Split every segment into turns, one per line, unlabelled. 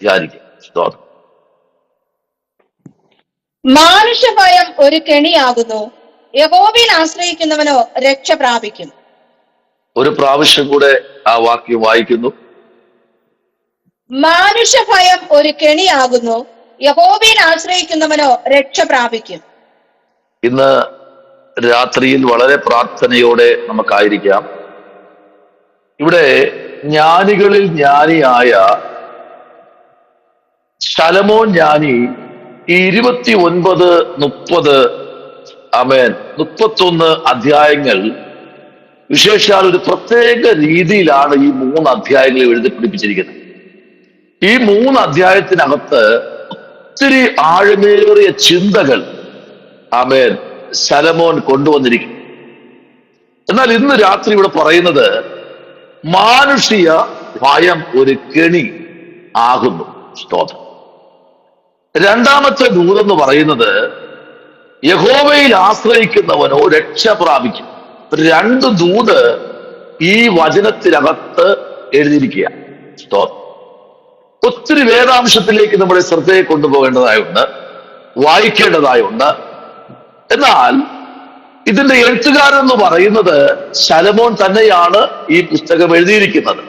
ധ്യാനിക്കും. സ്തോത്രം.
മാനുഷഭയം ഒരു കെണിയാകുന്നു, യഹോവയിൽ ആശ്രയിക്കുന്നവനോ രക്ഷ പ്രാപിക്കും.
ഒരു പ്രാവശ്യം കൂടെ ആ വാക്യം വായിക്കുന്നു.
മാനുഷഭയം ഒരു കെണിയാകുന്നു, യഹോവയിൽ ആശ്രയിക്കുന്നവനോ രക്ഷ പ്രാപിക്കും.
ഇന്ന് രാത്രിയിൽ വളരെ പ്രാർത്ഥനയോടെ നമുക്കായിരിക്കാം. ഇവിടെ ജ്ഞാനികളിൽ ജ്ഞാനിയായ ശലോമോൻ ജ്ഞാനി ഈ 29, 30, 31 അധ്യായങ്ങൾ വിശേഷാൽ ഒരു പ്രത്യേക രീതിയിലാണ് ഈ 3 അധ്യായങ്ങൾ എഴുതി പിടിപ്പിച്ചിരിക്കുന്നത്. ഈ 3 അധ്യായത്തിനകത്ത് ഒത്തിരി ആഴമേറിയ ചിന്തകൾ ശലോമോൻ കൊണ്ടുവന്നിരിക്കും. എന്നാൽ ഇന്ന് രാത്രി ഇവിടെ പറയുന്നത് മാനുഷിക ഭയം ഒരു കെണി ആകുന്നു. സ്തോത്രം. രണ്ടാമത്തെ ദൂതെന്ന് പറയുന്നത് യഹോവയിൽ ആശ്രയിക്കുന്നവനോ രക്ഷ പ്രാപിക്കും. 2 ദൂത് ഈ വചനത്തിനകത്ത് എഴുതിയിരിക്കുക. സ്തോത്രം. ഒത്തിരി വേദാംശത്തിലേക്ക് നമ്മുടെ ശ്രദ്ധയെ കൊണ്ടുപോകേണ്ടതായുണ്ട്, വായിക്കേണ്ടതായുണ്ട്. എന്നാൽ ഇതിന്റെ എഴുത്തുകാരൻ എന്ന് പറയുന്നത് ശലോമോൻ തന്നെയാണ് ഈ പുസ്തകം എഴുതിയിരിക്കുന്നത്.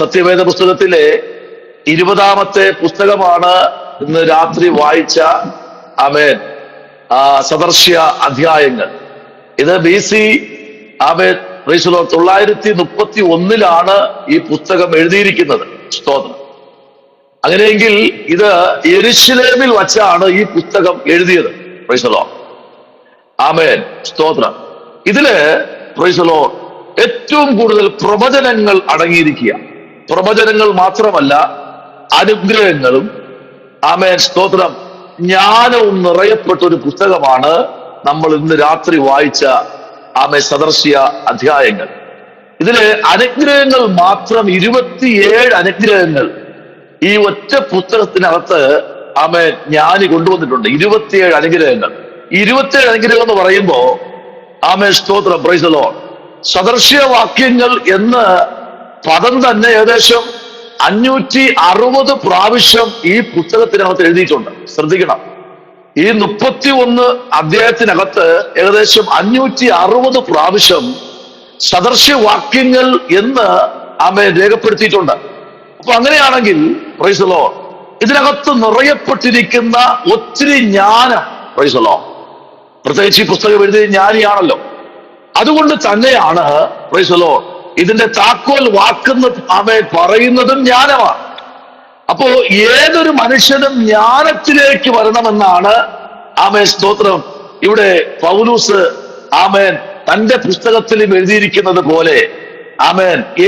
സത്യവേദ പുസ്തകത്തിലെ 20ാമത്തെ പുസ്തകമാണ് ഇന്ന് രാത്രി വായിച്ച സദർശ്യ അധ്യായങ്ങൾ. ഇത് BC 931 ഈ പുസ്തകം എഴുതിയിരിക്കുന്നത്. സ്തോത്രം. അങ്ങനെയെങ്കിൽ ഇത് യെരുശലേമിൽ വച്ചാണ് ഈ പുസ്തകം എഴുതിയത്. സ്തോത്രം. ഇതില് ഏറ്റവും കൂടുതൽ പ്രവചനങ്ങൾ അടങ്ങിയിരിക്കുക. പ്രവചനങ്ങൾ മാത്രമല്ല, അനുഗ്രഹങ്ങളും സ്തോത്രം ജ്ഞാനവും നിറയപ്പെട്ട ഒരു പുസ്തകമാണ് നമ്മൾ ഇന്ന് രാത്രി വായിച്ച സദർശ്യ അധ്യായങ്ങൾ. ഇതിലെ അനുഗ്രഹങ്ങൾ മാത്രം 27 അനുഗ്രഹങ്ങൾ ഈ ഒറ്റ പുസ്തകത്തിനകത്ത് ജ്ഞാനി കൊണ്ടുവന്നിട്ടുണ്ട്. 27 അനുഗ്രഹങ്ങൾ. 27 അനുഗ്രഹം എന്ന് പറയുമ്പോ സ്തോത്രം, പ്രൈസ് ദി ലോർഡ്, സദർശ്യവാക്യങ്ങൾ എന്ന പദം തന്നെ ഏകദേശം 560 പ്രാവശ്യം ഈ പുസ്തകത്തിനകത്ത് എഴുതിയിട്ടുണ്ട്. ശ്രദ്ധിക്കണം. ഈ 31 അധ്യായത്തിനകത്ത് ഏകദേശം 560 പ്രാവശ്യം സദർശ്യവാക്യങ്ങൾ എന്ന് രേഖപ്പെടുത്തിയിട്ടുണ്ട്. അപ്പൊ അങ്ങനെയാണെങ്കിൽ പ്രൈസ് ദി ലോർഡ്, ഇതിനകത്ത് നിറയപ്പെട്ടിരിക്കുന്ന ഒത്തിരി ജ്ഞാനം, പ്രൈസ് ദി ലോർഡ്, പ്രത്യേകിച്ച് ഈ പുസ്തകം എഴുതിയ ജ്ഞാനിയാണല്ലോ. അതുകൊണ്ട് തന്നെയാണ് പ്രൈസ് ദി ലോർഡ് ഇതിന്റെ താക്കോൽ വാക്കെന്ന് പറയുന്നതും ജ്ഞാനമാണ്. അപ്പോ ഏതൊരു മനുഷ്യനും ജ്ഞാനത്തിലേക്ക് വരണമെന്നാണ് സ്തോത്രം ഇവിടെ പൗലൂസ് തന്റെ പുസ്തകത്തിലും എഴുതിയിരിക്കുന്നത് പോലെ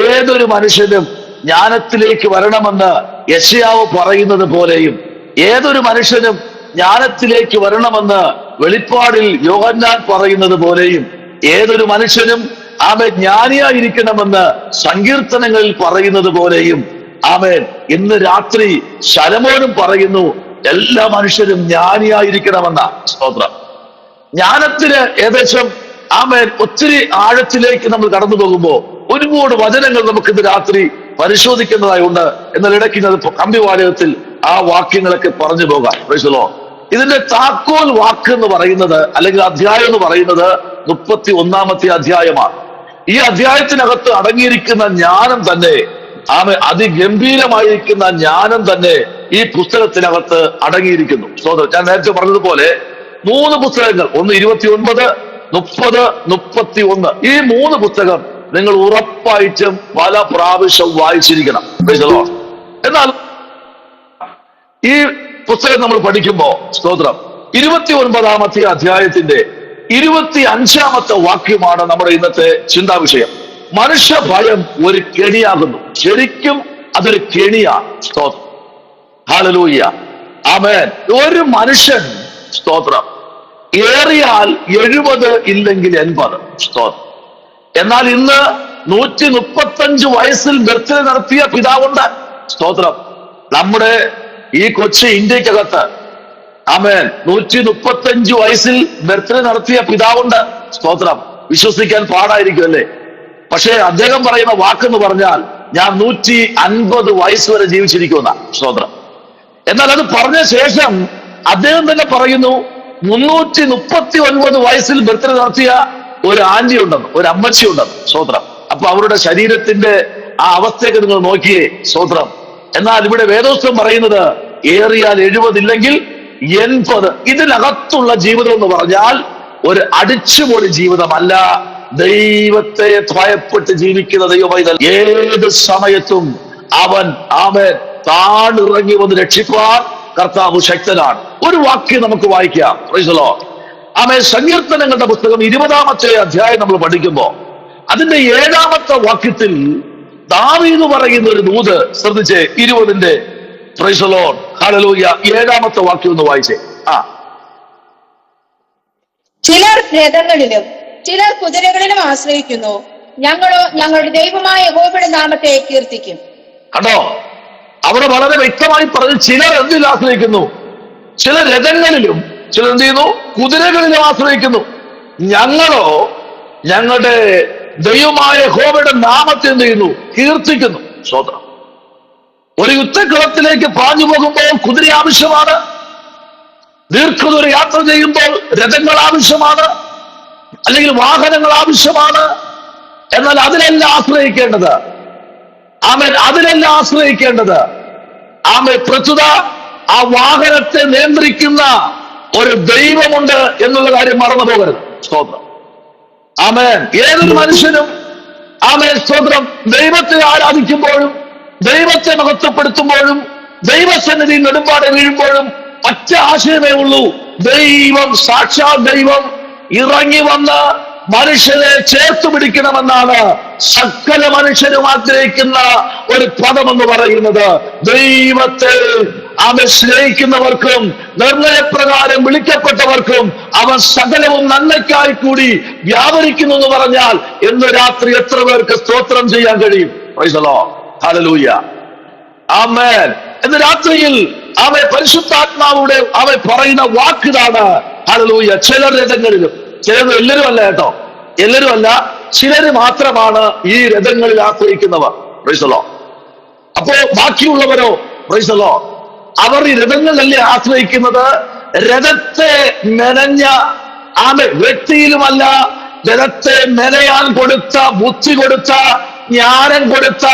ഏതൊരു മനുഷ്യനും ജ്ഞാനത്തിലേക്ക് വരണമെന്ന് യെശയ്യാവ് പറയുന്നത് പോലെയും ഏതൊരു മനുഷ്യനും ജ്ഞാനത്തിലേക്ക് വരണമെന്ന് വെളിപ്പാടിൽ യോഹന്നാൻ പറയുന്നത് പോലെയും ഏതൊരു മനുഷ്യനും ജ്ഞാനിയായിരിക്കണമെന്ന് സങ്കീർത്തനങ്ങളിൽ പറയുന്നത് പോലെയും ഇന്ന് രാത്രി ശലോമോനും പറയുന്നു, എല്ലാ മനുഷ്യരും ജ്ഞാനിയായിരിക്കണമെന്ന. സ്തോത്രം. ജ്ഞാനത്തിന് ഏകദേശം ഒത്തിരി ആഴത്തിലേക്ക് നമ്മൾ കടന്നു പോകുമ്പോ ഒരുപാട് വചനങ്ങൾ നമുക്ക് ഇന്ന് രാത്രി പരിശോധിക്കുന്നതായുണ്ട്. എന്നാൽ ഇടയ്ക്ക് അത് കമ്പിവാചകത്തിൽ ആ വാക്യങ്ങളൊക്കെ പറഞ്ഞു പോകാം. Price the Lord. ഇതിന്റെ താക്കോൽ വാക്ക് എന്ന് പറയുന്നത്, അല്ലെങ്കിൽ അധ്യായം എന്ന് പറയുന്നത് 31ാമത്തെ അധ്യായമാണ്. ഈ അധ്യായത്തിനകത്ത് അടങ്ങിയിരിക്കുന്ന ജ്ഞാനം തന്നെ, അതിഗംഭീരമായിരിക്കുന്ന ജ്ഞാനം തന്നെ ഈ പുസ്തകത്തിനകത്ത് അടങ്ങിയിരിക്കുന്നു. സ്തോത്രം. ഞാൻ നേരത്തെ പറഞ്ഞതുപോലെ 3 പുസ്തകങ്ങൾ, ഒന്ന് 29, 30, 31, ഈ 3 പുസ്തകം നിങ്ങൾ ഉറപ്പായിട്ടും പല പ്രാവശ്യം വായിച്ചിരിക്കണം. എന്നാൽ ഈ പുസ്തകം നമ്മൾ പഠിക്കുമ്പോ സ്തോത്രം 29ാമത്തെ അധ്യായത്തിന്റെ 25ാമത്തെ വാക്യമാണ് നമ്മുടെ ഇന്നത്തെ ചിന്താവിഷയം. മനുഷ്യഭയം ഒരു കെണിയാകുന്നു. ശരിക്കും അതൊരു കെണിയാണ്. സ്തോത്രം. ഹല്ലേലൂയ. ആമേൻ. ഒരു മനുഷ്യൻ സ്തോത്രം ഏറിയാൽ 70, ഇല്ലെങ്കിൽ 80. സ്തോത്രം. എന്നാൽ ഇന്ന് 135 വയസ്സിൽ ബർത്ത്ഡേ നടത്തിയ പിതാവുണ്ട്. സ്തോത്രം. നമ്മുടെ ഈ കൊച്ചു ഇന്ത്യക്കകത്ത് 135 വയസ്സിൽ ബർത്ത്ഡേ നടത്തിയ പിതാവുണ്ട്. സ്തോത്രം. വിശ്വസിക്കാൻ പാടായിരിക്കും അല്ലേ? പക്ഷേ അദ്ദേഹം പറയുന്ന വാക്കെന്ന് പറഞ്ഞാൽ ഞാൻ 150 വയസ്സ് വരെ ജീവിച്ചിരിക്കുന്ന സ്തോത്രം. എന്നാൽ അത് പറഞ്ഞ ശേഷം അദ്ദേഹം തന്നെ പറയുന്നു 339 വയസ്സിൽ ബർത്ത്ഡേ നടത്തിയ ഒരു ആന്റി ഉണ്ടെന്ന്, ഒരു അമ്മച്ചി ഉണ്ടെന്ന് സ്തോത്രം. അപ്പൊ അവരുടെ ശരീരത്തിന്റെ ആ അവസ്ഥയൊക്കെ നിങ്ങൾ നോക്കിയേ സ്തോത്രം. എന്നാൽ ഇവിടെ വേദോസ്തം പറയുന്നത് ഏറിയാൽ 70 ഇല്ലെങ്കിൽ 80. ഇതിനകത്തുള്ള ജീവിതം എന്ന് പറഞ്ഞാൽ ഒരു അടിച്ചുപൊളി ജീവിതമല്ല. ദൈവത്തെ ഭയപ്പെട്ട് ജീവിക്കുന്ന ദൈവപൈതൽ ഏത് സമയത്തും അവൻ താണിറങ്ങി വന്ന് രക്ഷിക്കുവാൻ കർത്താവ് ശക്തനാണ്. ഒരു വാക്യം നമുക്ക് വായിക്കാം. Price the Lord. സങ്കീർത്തനങ്ങളുടെ പുസ്തകം 20-ാമത്തെ അധ്യായം നമ്മൾ പഠിക്കുമ്പോൾ അതിന്റെ 7-ാമത്തെ വാക്യത്തിൽ ദാവീദ് പറയുന്ന ഒരു ദൂത് ശ്രദ്ധിച്ചേ. 20-ന്റെ പ്രൈസ് ദി ലോർഡ് ഹല്ലേലൂയ 7-ാമത്തെ വാക്യം ഒന്ന് വായിച്ചേ.
ചിലർ രഥങ്ങളിലും ചിലർ കുതിരകളിലും ആശ്രയിക്കുന്നു, ഞങ്ങളോ ഞങ്ങളുടെ ദൈവമായ യഹോവയുടെ നാമത്തെ കീർത്തിക്കും.
കണ്ടോ, അവിടെ വളരെ വ്യക്തമായി പറഞ്ഞു ചിലർ എന്തിൽ ആശ്രയിക്കുന്നു? ചിലർ രഥങ്ങളിലും ചിലർ എന്ത് ചെയ്യുന്നു? കുതിരകളിലും ആശ്രയിക്കുന്നു. ഞങ്ങളോ ഞങ്ങളുടെ ദൈവമായ യഹോവയുടെ നാമത്തെ എന്ത് ചെയ്യുന്നു? കീർത്തിക്കുന്നു. സ്തോത്രം. ഒരു യുദ്ധക്കളത്തിലേക്ക് പാഞ്ഞു പോകുമ്പോൾ കുതിര ആവശ്യമാണ്. ദീർഘദൂര യാത്ര ചെയ്യുമ്പോൾ രഥങ്ങൾ ആവശ്യമാണ്, അല്ലെങ്കിൽ വാഹനങ്ങൾ ആവശ്യമാണ്. എന്നാൽ അതിലെല്ലാം ആശ്രയിക്കേണ്ടത് പ്രസ്തുത ആ വാഹനത്തെ നിയന്ത്രിക്കുന്ന ഒരു ദൈവമുണ്ട് എന്നുള്ള കാര്യം മറന്നു പോകരുത്. സ്തോത്രം. ഏതൊരു മനുഷ്യനും സ്തോത്രം ദൈവത്തെ ആരാധിക്കുമ്പോഴും ദൈവത്തെ മഹത്വപ്പെടുത്തുമ്പോഴും ദൈവസന്നിധി നെടുമ്പാടെ വീഴുമ്പോഴും ഒറ്റ ആശയമേ ഉള്ളൂ. ദൈവം, സാക്ഷാൽ ദൈവം ഇറങ്ങി വന്ന് മനുഷ്യനെ ചേർത്തു പിടിക്കണമെന്നാണ് സകല മനുഷ്യരും ആഗ്രഹിക്കുന്ന ഒരു പദമെന്ന് പറയുന്നത്. ദൈവത്തെ സ്നേഹിക്കുന്നവർക്കും നിർണയപ്രകാരം വിളിക്കപ്പെട്ടവർക്കും അവൻ സകലവും നന്മയ്ക്കായി കൂടി വ്യാപരിക്കുന്നു എന്ന് പറഞ്ഞാൽ ഇന്ന് രാത്രി എത്ര പേർക്ക് സ്തോത്രം ചെയ്യാൻ കഴിയും? പ്രൈസ് ദി ലോർഡ് ഹല്ലേലൂയ ആമേൻ. ഇന്ന് രാത്രിയിൽ പരിശുദ്ധാത്മാവുടെ പറയുന്ന വാക്കിതാണ് ഹല്ലേലൂയ. ചിലർ രഥങ്ങളിലും, ചിലർ എല്ലാവരും അല്ല കേട്ടോ, എല്ലാവരും അല്ല, ചിലര് മാത്രമാണ് ഈ രഥങ്ങളിൽ ആശ്രയിക്കുന്നവർ. Praise the Lord. അപ്പോ ബാക്കിയുള്ളവരോ പ്രൈസ് ദി ലോർഡ് അവർ ഈ രഥങ്ങളിലല്ലേ ആശ്രയിക്കുന്നത്? രഥത്തെ മെനഞ്ഞ വ്യക്തിയിലുമല്ല, രഥത്തെ മെനയാൻ കൊടുത്ത, ബുദ്ധി കൊടുത്ത, ജ്ഞാനം കൊടുത്ത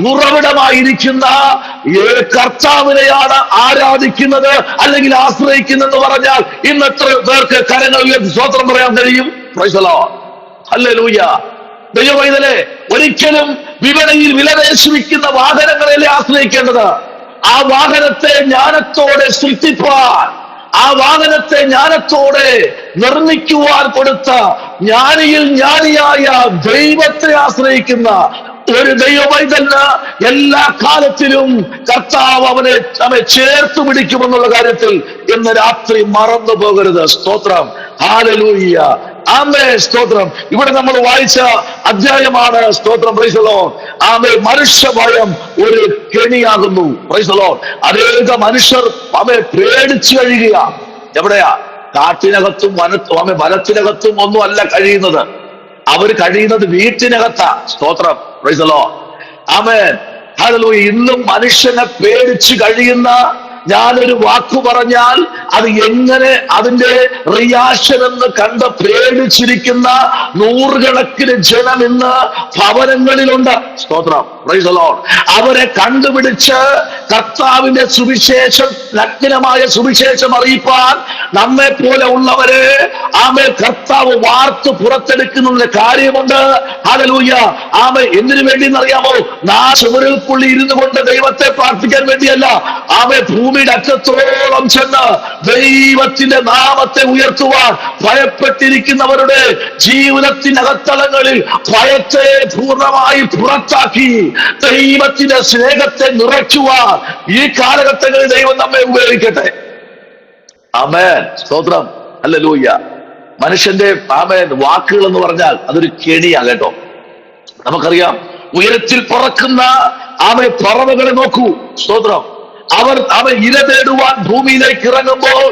ഉറവിടമായിരിക്കുന്ന കർത്താവിനെയാണ് ആരാധിക്കുന്നത് അല്ലെങ്കിൽ ആശ്രയിക്കുന്നെന്ന് പറഞ്ഞാൽ ഇന്ന് എത്ര പേർക്ക് കരങ്ങൾ ഉയർത്തി സ്തോത്രം പറയാൻ കഴിയും? Praise the Lord hallelujah. ദൈവമൈതലേ, ഒരിക്കലും വിപണിയിൽ വിലപേശിക്കുന്ന വാഹനങ്ങളെ ആശ്രയിക്കേണ്ടത്. ആ വാഹനത്തെ ജ്ഞാനത്തോടെ സൃഷ്ടിപ്പാൻ, ആ വാഹനത്തെ ജ്ഞാനത്തോടെ നിർമ്മിക്കുവാൻ കൊടുത്ത ജ്ഞാനിയിൽ ജ്ഞാനിയായ ദൈവത്തെ ആശ്രയിക്കുന്ന ഒരു ദൈവമൈതലിന് എല്ലാ കാലത്തിലും കർത്താവ് അവനെ ചേർത്തു പിടിക്കുമെന്നുള്ള കാര്യത്തിൽ ഇന്ന് രാത്രി മറന്നു പോകരുത്. സ്തോത്രം ഹല്ലേലൂയ ആമേൻ. സ്തോത്രം. ഇവിടെ നമ്മൾ വായിച്ച അധ്യായമാണ് സ്തോത്രം. പ്രൈസ് ദി ലോർഡ് ആമേൻ. മനുഷ്യഭയം ഒരു കെണിയാകുന്നു. Price the Lord. അനേക മനുഷ്യർ പേടിച്ചു കഴിയുക. എവിടെയാ? കാട്ടിനകത്തും വനത്തിനകത്തും ഒന്നും അല്ല കഴിയുന്നത്. അവർ കഴിയുന്നത് വീട്ടിനകത്താ. സ്തോത്രം. Praise the Lord amen hallelujah. ഇന്നും മനുഷ്യനെ പേടിച്ച് കഴിയുന്ന, ഞാനൊരു വാക്കു പറഞ്ഞാൽ അത് എങ്ങനെ അതിന്റെ റിയാക്ഷൻ എന്ന് കണ്ട് പേടിച്ചിരിക്കുന്ന നൂറുകണക്കിന് ജനം ഇന്ന് ഭവനങ്ങളിലുണ്ട്. സ്തോത്രം. Praise the Lord. അവരെ കണ്ടുപിടിച്ച് കർത്താവിന്റെ സുവിശേഷം, നഗ്നമായ സുവിശേഷം അറിയിപ്പാൻ നമ്മെ പോലെ ഉള്ളവരെ കർത്താവ് വാർത്ത് പുറത്തെടുക്കുന്ന കാര്യമുണ്ട്. ഹല്ലേലൂയ എന്തിനു വേണ്ടി എന്നറിയാമോ? ചുവരുകൾക്കുള്ളിൽ ഇരുന്നു കൊണ്ട് ദൈവത്തെ പ്രാർത്ഥിക്കാൻ വേണ്ടിയല്ല. ഭൂമിയുടെ അറ്റത്തോളം ചെന്ന് ദൈവത്തിന്റെ നാമത്തെ ഉയർത്തുവാൻ ഭയപ്പെട്ടിരിക്കുന്നവരുടെ ജീവിതത്തിനകത്തളങ്ങളിൽ ഭയത്തെ പൂർണ്ണമായി പുറത്താക്കി ദൈവത്തിന്റെ സ്നേഹത്തെ നിറയ്ക്കുവാൻ ഈ കാലഘട്ടങ്ങളിൽ ദൈവം നമ്മെ ഉപയോഗിക്കട്ടെ. ആമേൻ. സ്തോത്രം. ഹല്ലേലൂയ. മനുഷ്യന്റെ വാക്കുകൾ എന്ന് പറഞ്ഞാൽ അതൊരു കെണിയാ കേട്ടോ. നമുക്കറിയാം, ഉയരത്തിൽ പറക്കുന്ന പറവകളെ നോക്കൂ. സ്തോത്രം. അവർ ഇര തേടുവാൻ ഭൂമിയിലേക്ക് ഇറങ്ങുമ്പോൾ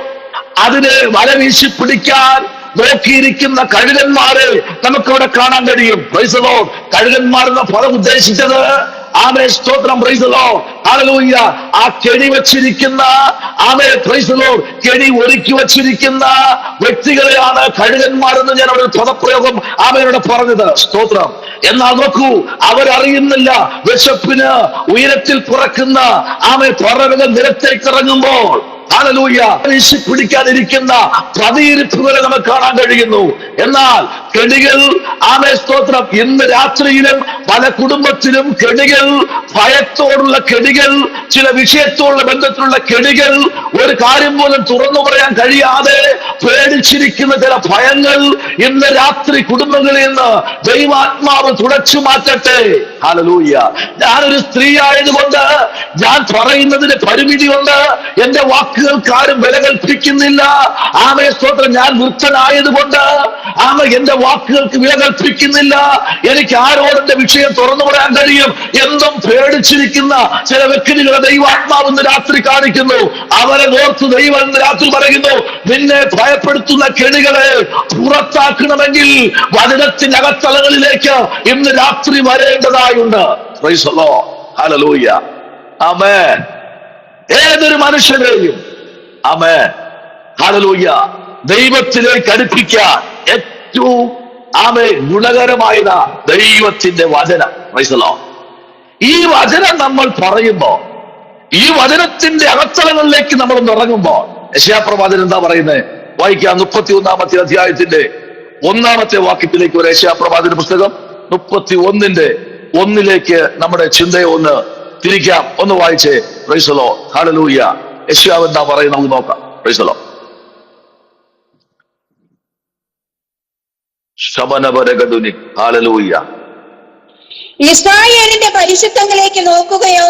അതിനെ വലവീശി പിടിക്കാൻ നോക്കിയിരിക്കുന്ന കഴുകന്മാരെ നമുക്കവിടെ കാണാൻ കഴിയും. Praise the Lord. കഴുകന്മാർ എന്ന പദം ഉദ്ദേശിച്ചത് ആമേ സ്തോത്രം, പ്രൈസ് ദി ലോർഡ്, ഹല്ലേലൂയ. ആ കെണി വെച്ചിരിക്കുന്ന, ആമേ പ്രൈസ് ദി ലോർഡ്, കെണി ഒരുക്കി വെച്ചിരിക്കുന്ന വ്യക്തികളെയാണ് കഴുകന്മാരെന്ന് ഞാൻ അവിടെ പദപ്രയോഗം ആമേനോട് പറഞ്ഞത്. സ്തോത്രം. എന്നാൽ നോക്കൂ, അവരറിയുന്നില്ല വിശപ്പിന് ഉയരത്തിൽ പറക്കുന്ന ആമേ പറവകൾ നിലത്തേക്ക് ഇറങ്ങുമ്പോൾ ഹല്ലേലൂയ വീശി പിടിക്കാതിരിക്കുന്ന പ്രതിയിരിപ്പുകളെ നമുക്ക് കാണാൻ കഴിയുന്നു. എന്നാൽ കെണികൾ, ആമേ സ്തോത്രം, ഇന്ന് രാത്രിയിലും പല കുടുംബത്തിലും കെണികൾ, ഭയത്തോടുള്ള കെണികൾ, ചില വിഷയത്തോടുള്ള ബന്ധത്തിലുള്ള കെണികൾ, ഒരു കാര്യം പോലും തുറന്നു പറയാൻ കഴിയാതെ പേടിച്ചിരിക്കുന്ന ചില ഭയങ്ങൾ ഇന്ന് രാത്രി കുടുംബങ്ങളിൽ നിന്ന് ദൈവാത്മാവ് തുടച്ചു മാറ്റട്ടെ. ഹല്ലേലൂയ. ഞാനൊരു സ്ത്രീ ആയതുകൊണ്ട് ഞാൻ പറയുന്നതിന് പരിമിതിയുണ്ട്. എന്റെ വാക്കുകൾക്ക് ആരും വില കൽപ്പിക്കുന്നില്ല. ആമേ സ്തോത്രം. ഞാൻ വൃദ്ധനായതുകൊണ്ട് ആമ എന്റെ വാക്കുകൾക്ക് വില കൽപ്പിക്കുന്നില്ല. എനിക്ക് ആരോട് എന്റെ വിഷയം തുറന്നു പറയാൻ കഴിയും. എന്തും പേടിച്ചിരിക്കുന്ന ചില വ്യക്തികളെ ദൈവാത്മാവ് ഇന്ന് രാത്രി കാണിക്കുന്നു. അവരെ ഓർത്ത് ദൈവം ഇന്ന് രാത്രി പറയുന്നു, നിന്നെ ഭയപ്പെടുത്തുന്ന കെണികളെ പുറത്താക്കണമെങ്കിൽ വചനത്തിന്റെ അകത്തളങ്ങളിലേക്ക് ഇന്ന് രാത്രി വരേണ്ടതായുണ്ട്. പ്രൈസ് ദി ലോർഡ്, ഹല്ലേലൂയ, ആമേൻ. ഏതൊരു മനുഷ്യനെയും ആമേൻ, ഹല്ലേലൂയ, ദൈവത്തിലേക്ക് അടുപ്പിക്കാൻ ഏറ്റവും ആമേൻ ഗുണകരമായത് ദൈവത്തിന്റെ വചനം. Price the Lord. ഈ വചനം നമ്മൾ പറയുമ്പോൾ, ഈ വചനത്തിന്റെ അകത്തളങ്ങളിലേക്ക് നമ്മൾ ഇറങ്ങുമ്പോൾ, യെശയ്യാപ്രവാചകൻ എന്താ പറയുന്നത്? വായിക്കാം. 31-ാമത്തെ അധ്യായത്തിന്റെ 1-ാമത്തെ വാക്യത്തിലേക്ക് ഒരു യെശയ്യാപ്രവാചകന്റെ പുസ്തകം 31:1 നമ്മുടെ ചിന്തയെ ഒന്ന് തിരിക്കാം. ഒന്ന് വായിച്ചേ. Praise the Lord, hallelujah. യെശയ്യാവ് എന്താ പറയുന്നത് നമുക്ക് നോക്കാം. Praise the Lord. ശബനബരഗദുനി, ഹല്ലേലൂയ.
ഇസ്രായേലിന്റെ പരിശുദ്ധങ്ങളിലേക്ക് നോക്കുകയോ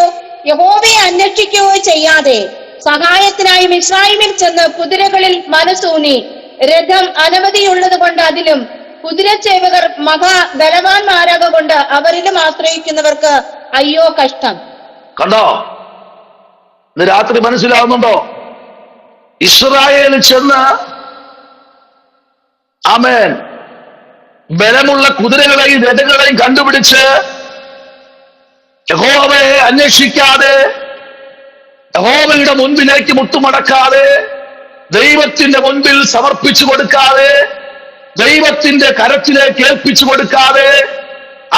യഹോവയെ അന്വേഷിക്കുകയോ ചെയ്യാതെ സഹായത്തിനായി മിസ്രയീമിൽ ചെന്ന് കുതിരകളിൽ മനസ്സൂന്നി, രഥം അനവധിയുള്ളത് കൊണ്ട് അതിലും കുതിരച്ചേവകർ മഹാബലവാന്മാരാകൊണ്ട് അവരിലും ആശ്രയിക്കുന്നവർക്ക് അയ്യോ കഷ്ടം.
കണ്ടോ? ഇന്ന് രാത്രി മനസ്സിലാവുന്നുണ്ടോ? ഇസ്രായേലിൽ ചെന്ന് ആമേൻ ബലമുള്ള കുതിരകളെയും രഥങ്ങളെയും കണ്ടുപിടിച്ച് യഹോവയെ അന്വേഷിക്കാതെ, യഹോവയുടെ മുൻപിലേക്ക് മുട്ടുമടക്കാതെ, ദൈവത്തിന്റെ മുൻപിൽ സമർപ്പിച്ചു കൊടുക്കാതെ, ദൈവത്തിന്റെ കരത്തിലേക്ക് ഏൽപ്പിച്ചു കൊടുക്കാതെ,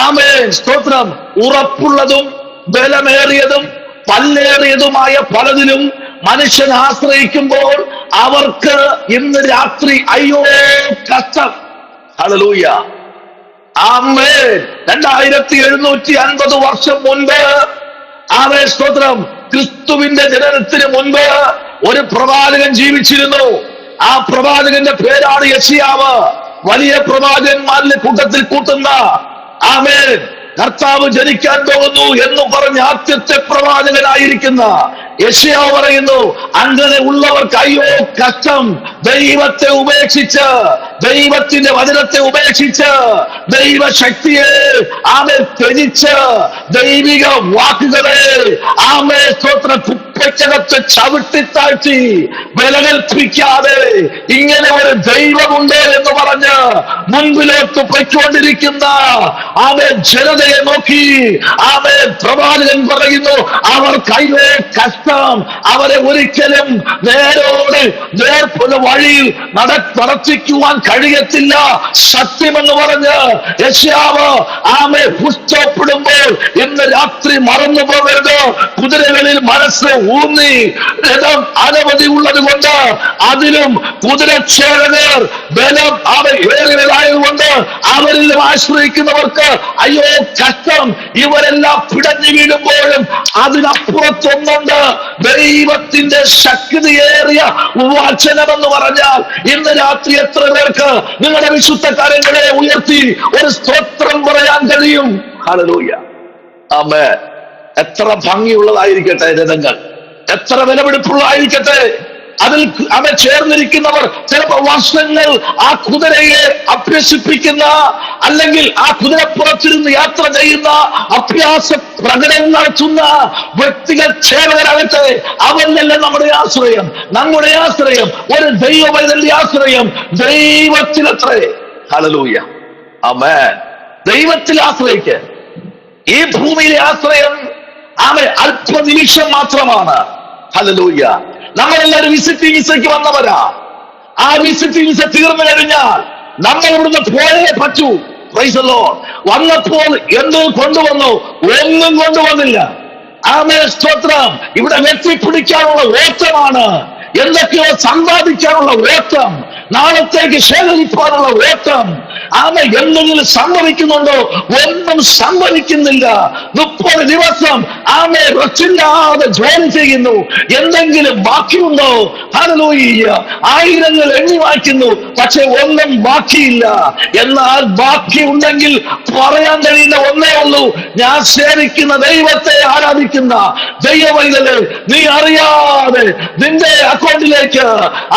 ആമേൻ സ്തോത്രം, ഉറപ്പുള്ളതും ബലമേറിയതും പല്ലേറിയതുമായ പലതിലും മനുഷ്യൻ ആശ്രയിക്കുമ്പോൾ അവർക്ക് ഇന്ന് രാത്രി അയ്യോ കഷ്ടം. ഹല്ലേലൂയ, ആമേൻ. 2750 വർഷം മുൻപ്, ആമേൻ സ്തോത്രം, ക്രിസ്തുവിന്റെ ജനനത്തിന് മുൻപ് ഒരു പ്രവാചകൻ ജീവിച്ചിരുന്നു. ആ പ്രവാചകന്റെ പേരാണ് യെശയ്യാവ്. വലിയ പ്രവാചകന്മാരുടെ കൂട്ടത്തിൽ കൂട്ടുന്ന, ആമേൻ, കർത്താവ് ജനിക്കാൻ പോകുന്നു എന്ന് പറഞ്ഞ ആദ്യത്തെ പ്രവാചകനായിരിക്കുന്ന യെശയ്യാവ് പറയുന്നു, അങ്ങനെ ഉള്ളവർക്ക് അയ്യോ കഷ്ടം. ദൈവത്തെ ഉപേക്ഷിച്ച്, ദൈവത്തിന്റെ വചനത്തെ ഉപേക്ഷിച്ച്, ദൈവശക്തിയെ ആമേൻ ത്യജിച്ച്, ദൈവിക വാക്കുകളെ ആമേൻ സ്തോത്ര കുപ്പയ്ക്കകത്ത് ചവിട്ടിത്താഴ്ത്തി ബലകൽപ്പിക്കാതെ ഇങ്ങനെ ഒരു ദൈവമുണ്ട് എന്ന് പറഞ്ഞ് മുൻപിലേക്ക് പൊയ്ക്കൊണ്ടിരിക്കുന്ന ആമേൻ ജനതയെ നോക്കി ആമേൻ പ്രവാചകൻ പറയുന്നു, അവർക്ക് അയ്യോ കഷ്ടം. അവരെ ഒരിക്കലും നേർപ്പുള്ള വഴിയിൽ നടത്തിക്കുവാൻ കഴിയത്തില്ല. സത്യമെന്ന് പറഞ്ഞ് യെശയ്യാവ് ആമേ പുസ്തകപ്പെടുമ്പോൾ ഇന്ന് രാത്രി മറന്നു പോകരുത്. കുതിരകളിൽ മനസ്സ് ഊന്നി, രഥം അനവധി ഉള്ളത് കൊണ്ട് അതിലും കുതിരച്ചേവകർ ബലം അവർ ഏറിയതായതുകൊണ്ട് അവരിലും ആശ്രയിക്കുന്നവർക്ക് അയ്യോ കഷ്ടം. ഇവരെല്ലാം പിടഞ്ഞു വീഴുമ്പോഴും അതിനപ്പുറത്തൊന്നുണ്ട്. ദൈവത്തിന്റെ ശക്തിയേറിയ വചനമെന്ന് പറഞ്ഞാൽ ഇന്ന് രാത്രി എത്ര പേർക്ക് നിങ്ങളുടെ വിശുദ്ധ കാര്യങ്ങളെ ഉയർത്തി ഒരു സ്തോത്രം പറയാൻ കഴിയും? ഹല്ലേലൂയ, ആമേൻ. എത്ര ഭംഗിയുള്ളതായിരിക്കട്ടെ രഥങ്ങൾ, എത്ര വിലപിടിപ്പുള്ളതായിരിക്കട്ടെ, അതിൽ അവൻ ചേർന്നിരിക്കുന്നവർ ചിലപ്പോൾ വർഷങ്ങൾ ആ കുതിരയെ അഭ്യസിപ്പിക്കുന്ന, അല്ലെങ്കിൽ ആ കുതിരപ്പുറത്തിരുന്ന് യാത്ര ചെയ്യുന്ന, അഭ്യാസ പ്രകടനം നടത്തുന്ന വ്യക്തികൾ ചേവകരാകട്ടെ. അവനല്ല നമ്മുടെ ആശ്രയം. നമ്മുടെ ആശ്രയം ഒരു ദൈവത്തിന്റെ ആശ്രയം ദൈവത്തിലത്രേ. ഹല്ലേലൂയ, ആമേൻ. ദൈവത്തിൽ ആശ്രയിക്ക്. ഈ ഭൂമിയിലെ ആശ്രയം അല്പനിമിഷം മാത്രമാണ്. ഹല്ലേലൂയ. നമ്മളെല്ലാവരും വിസിറ്റിംഗ് വിസയ്ക്ക് വന്നവരാ. ആ വിസിറ്റിംഗ് വിസ തീർന്നു കഴിഞ്ഞാൽ നമ്മൾ ഇവിടുന്ന് പോയേ പറ്റൂ. Price the Lord. വന്നപ്പോൾ എന്ത് കൊണ്ടുവന്നു? ഒന്നും കൊണ്ടുവന്നില്ല. ആമേൻ, സ്തോത്രം. ഇവിടെ വെട്ടിപ്പിടിക്കാനുള്ള ഓട്ടമാണ്, എന്തൊക്കെയോ സമ്പാദിക്കാനുള്ള ഓട്ടം, നാളത്തേക്ക് ശേഖരിക്കാനുള്ള ഓട്ടം. ആമേ, എന്തെങ്കിലും സംഭവിക്കുന്നുണ്ടോ? ഒന്നും സംഭവിക്കുന്നില്ല. 30 ദിവസം ആമേ റെസ്റ്റില്ലാതെ ജോലി ചെയ്യുന്നു. എന്തെങ്കിലും ബാക്കിയുണ്ടോ? ഹല്ലേലൂയ. ആയിരങ്ങൾ എണ്ണി വായിക്കുന്നു, പക്ഷെ ഒന്നും ബാക്കിയില്ല. എന്നാൽ ബാക്കിയുണ്ടെങ്കിൽ പറയാൻ കഴിയുന്ന ഒന്നേ ഉള്ളൂ, ഞാൻ സേവിക്കുന്ന ദൈവത്തെ ആരാധിക്കുന്ന ദൈവമൈതലേ, നീ അറിയാതെ നിന്റെ അക്കൗണ്ടിലേക്ക്